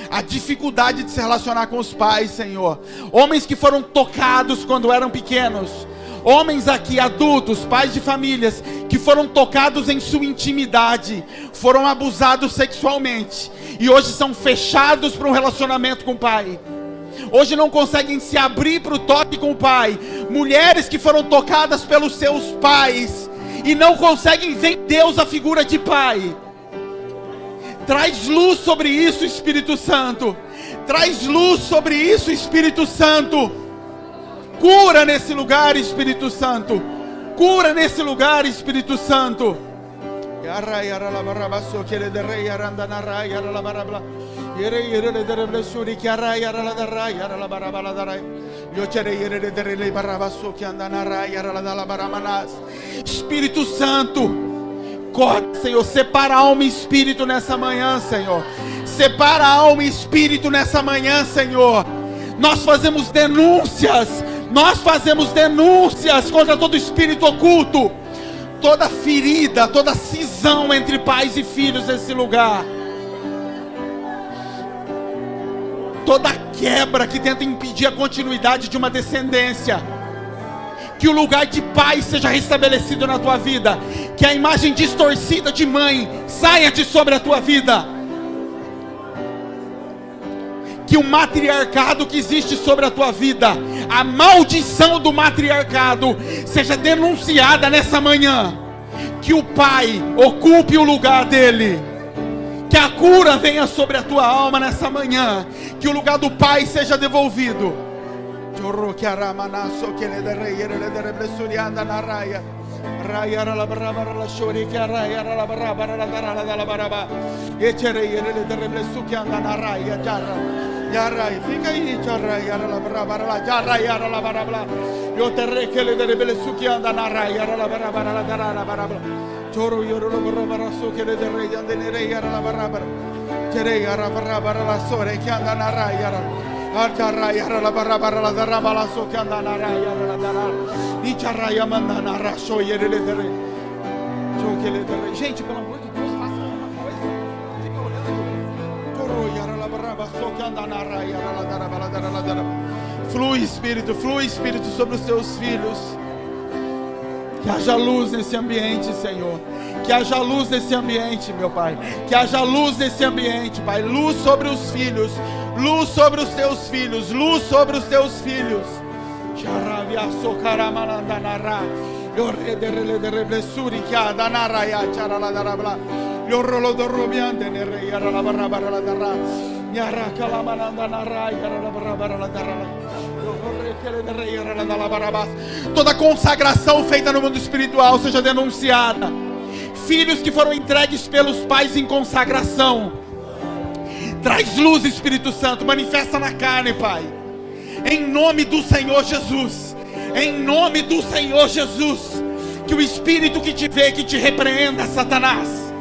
a dificuldade de se relacionar com os pais, Senhor. Homens que foram tocados quando eram pequenos. Homens aqui, adultos, pais de famílias, que foram tocados em sua intimidade, foram abusados sexualmente, e hoje são fechados para um relacionamento com o pai. Hoje não conseguem se abrir para o toque com o pai. Mulheres que foram tocadas pelos seus pais, e não conseguem ver em Deus a figura de pai. Traz luz sobre isso, Espírito Santo. Traz luz sobre isso, Espírito Santo. Cura nesse lugar, Espírito Santo. Cura nesse lugar, Espírito Santo. Espírito Santo, corta, Senhor, separa alma e espírito nessa manhã, Senhor. Separa alma e espírito nessa manhã, Senhor. Nós fazemos denúncias contra todo espírito oculto, toda ferida, toda cisão entre pais e filhos nesse lugar, toda quebra que tenta impedir a continuidade de uma descendência. Que o lugar de pai seja restabelecido na tua vida, que a imagem distorcida de mãe saia de sobre a tua vida, que o matriarcado que existe sobre a tua vida, a maldição do matriarcado, seja denunciada nessa manhã. Que o Pai ocupe o lugar dele. Que a cura venha sobre a tua alma nessa manhã. Que o lugar do Pai seja devolvido. Fica aí, eu terei que ele deve suque anda na raia, choro yoro baraso que ele deve ande nerei ara la barabara, terei ara barabara la sore que anda na raia, arta raia la barabara la darabala so que anda na raia la dara, e charraia manda na raso e ele deve, so que ele deve, gente, pelo amor de Deus, faça alguma coisa, fica olhando, choro yara la baraba so que anda na raia la darabala. Flui Espírito sobre os teus filhos. Que haja luz nesse ambiente, Senhor. Que haja luz nesse ambiente, meu Pai. Que haja luz nesse ambiente, Pai. Luz sobre os filhos. Luz sobre os teus filhos. Luz sobre os teus filhos. Toda consagração feita no mundo espiritual seja denunciada. Filhos que foram entregues pelos pais em consagração, traz luz, Espírito Santo, manifesta na carne, Pai, em nome do Senhor Jesus. Em nome do Senhor Jesus, que o Espírito que te vê, que te repreenda, Satanás.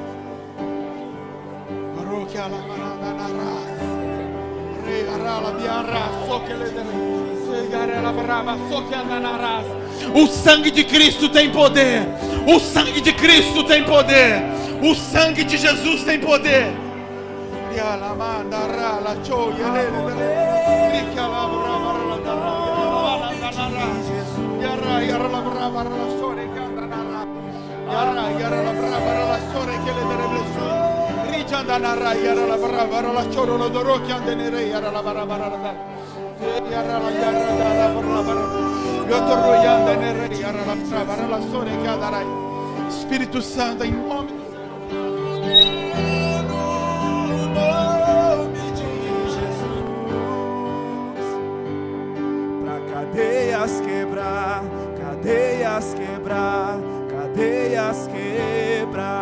O sangue de Cristo tem poder. O sangue de Cristo tem poder. O sangue de Jesus tem poder. Espírito Santo, em nome de Jesus, pra cadeias quebrar, cadeias quebrar, cadeias quebrar,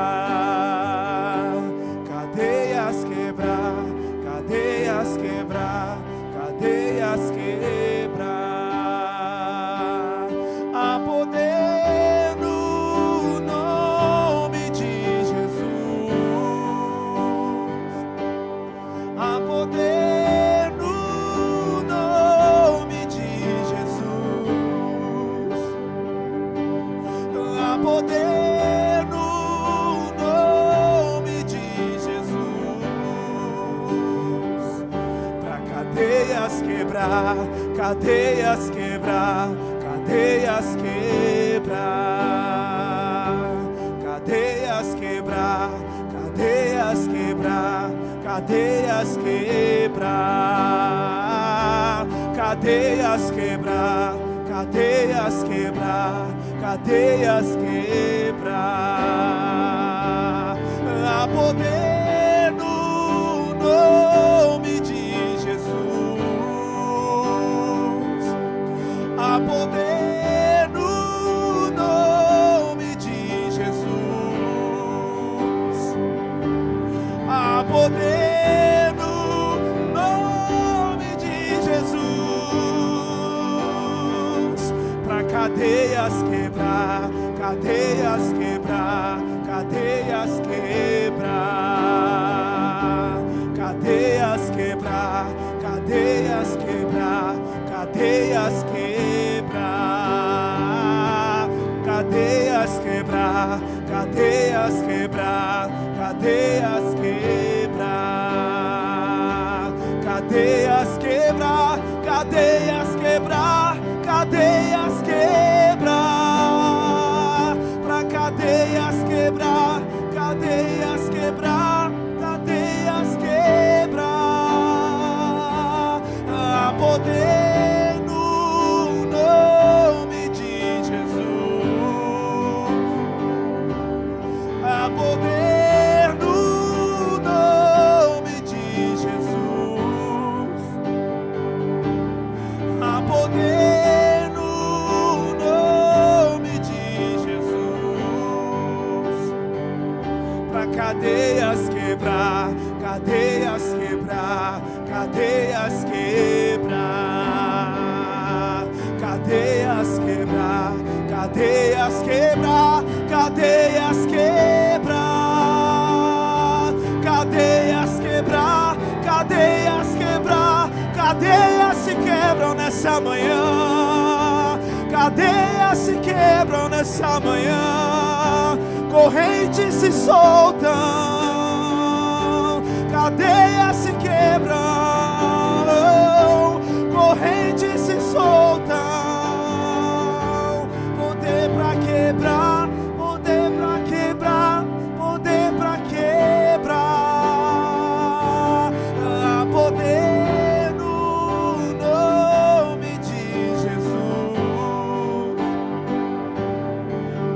cadeias quebrar, cadeias quebrar, cadeias quebrar. Há poder no nome de Jesus. Há poder no nome de Jesus. Há poder no nome de Jesus. Pra cadeias quebrar, cadeias quebrar, cadeias quebrar, cadeias quebrar, cadeias quebrar, cadeias quebrar, cadeias quebrar, cadeias quebrar, cadeias quebrar. Há poder no nome de Jesus. Há poder no nome de Jesus. Há poder no nome de Jesus. Pra cadeias quebrar, cadeias quebrar, cadeias quebrar, cadeias quebrar, cadeias quebrar, cadeias quebrar, cadeias quebrar, cadeias quebrar, cadeias quebrar, cadeias quebrar, cadeias quebrar, cadeias quebrar, pra cadeias quebrar, cadeias quebrar, cadeias quebrar. cadeias quebrar, cadeias quebrar, cadeias quebrar, cadeias quebrar, cadeias quebrar, cadeias quebrar, cadeias se quebram nessa manhã, cadeias se quebram nessa manhã, correntes se soltam, cadeias se quebram, correntes se soltam, poder pra quebrar, poder pra quebrar, poder pra quebrar, poder no nome de Jesus,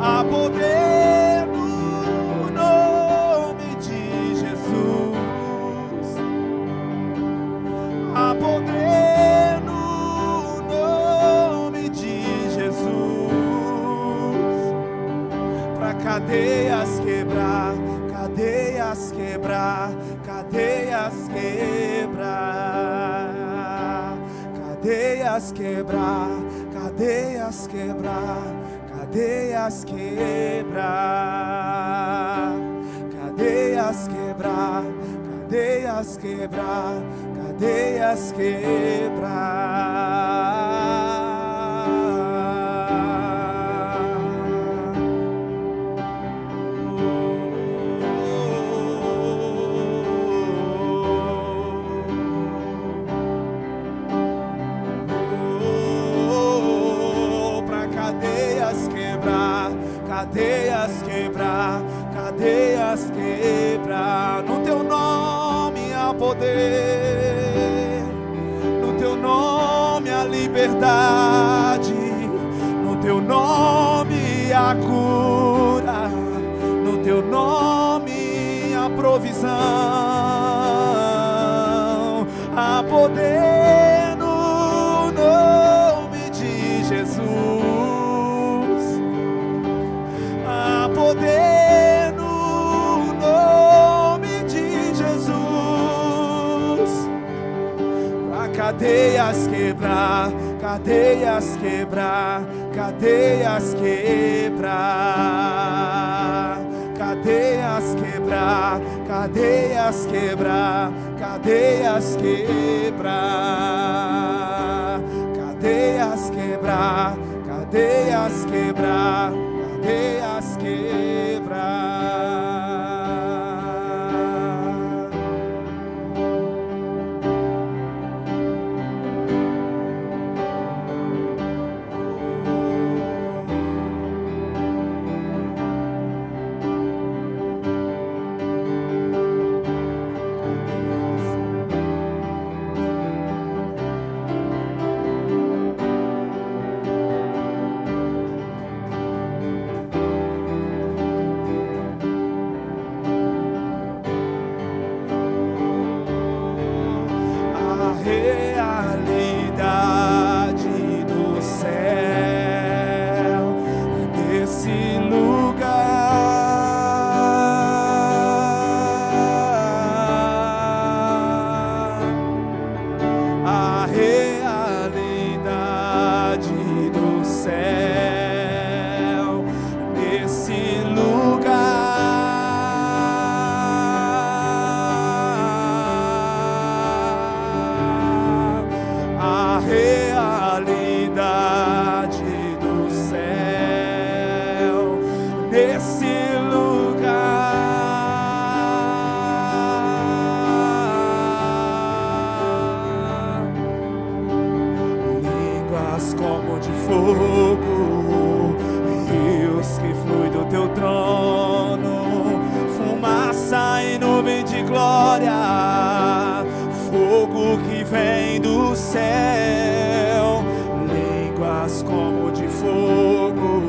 há poder no nome de Jesus, há poder no nome de Jesus, pra cadeias quebrar, cadeias quebrar, cadeias quebrar, cadeias quebrar, cadeias quebrar, cadeias quebrar, cadeias quebrar, cadeias quebrar, cadeias quebrar. Cadeias quebrar, cadeias quebrar, no teu nome há poder, no teu nome há liberdade, no teu nome há cura, no teu nome há provisão, há poder no nome de Jesus. Poder no nome de Jesus, pra cadeias quebrar, cadeias quebrar, cadeias quebrar, cadeias quebrar, cadeias quebrar, cadeias quebrar, cadeias quebrar, cadeias quebrar, cadeias quebrar. Realidade do céu nesse lugar, a realidade do céu nesse lugar. Realidade do céu nesse lugar, línguas como de fogo, rios que fluem do teu trono, fumaça e nuvem de glória, fogo que vem do céu, línguas como de fogo,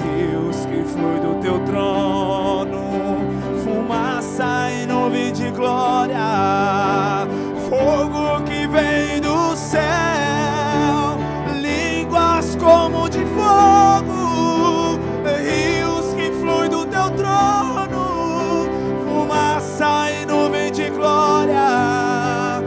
rios que fluem do teu trono, fumaça e nuvem de glória, fogo que vem do céu, línguas como de fogo, rios que fluem do teu trono, fumaça e nuvem de glória,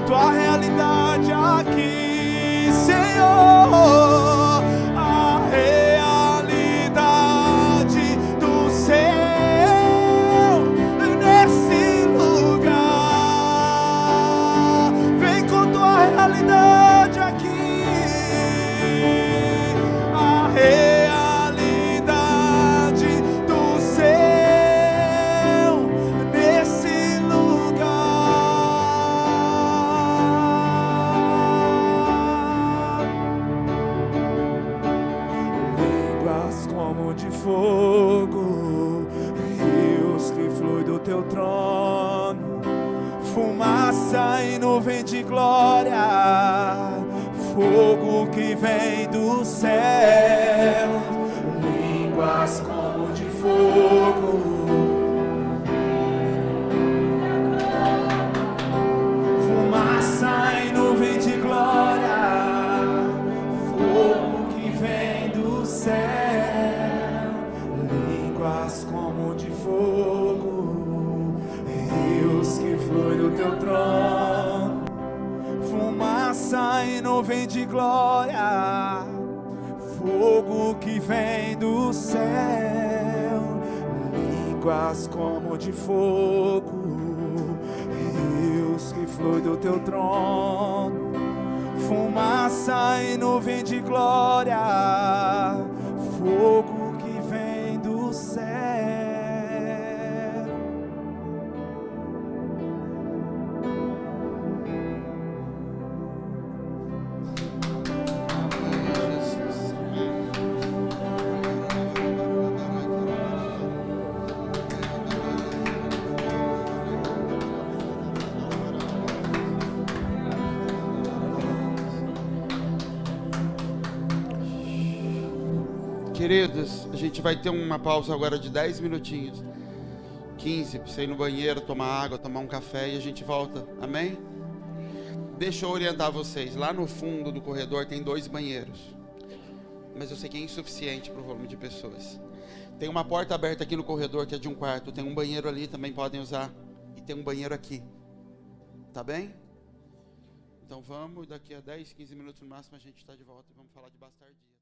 tua realidade aqui, Senhor, a realidade do céu nesse lugar. Vem com tua realidade aqui, a realidade do céu nesse lugar. Línguas como de fogo, rios que fluem do teu trono, fumaça e nuvem de glória, fogo que vem do céu. Línguas como de fogo, fumaça e nuvem de glória, fogo que vem do céu. Línguas como de fogo, rios que fluem do teu trono, fumaça e nuvem de glória, fogo que vem do céu. Línguas como de fogo, rios que fluem do teu trono, fumaça e nuvem de glória, fogo que vem do céu. Queridos, a gente vai ter uma pausa agora de 10 minutinhos, 15, para você ir no banheiro, tomar água, tomar um café e a gente volta, amém? Deixa eu orientar vocês, lá no fundo do corredor tem 2 banheiros, mas eu sei que é insuficiente para o volume de pessoas. Tem uma porta aberta aqui no corredor que é de um quarto, tem um banheiro ali, também podem usar, e tem um banheiro aqui, tá bem? Então vamos, daqui a 10, 15 minutos no máximo a gente está de volta e vamos falar de bastardia.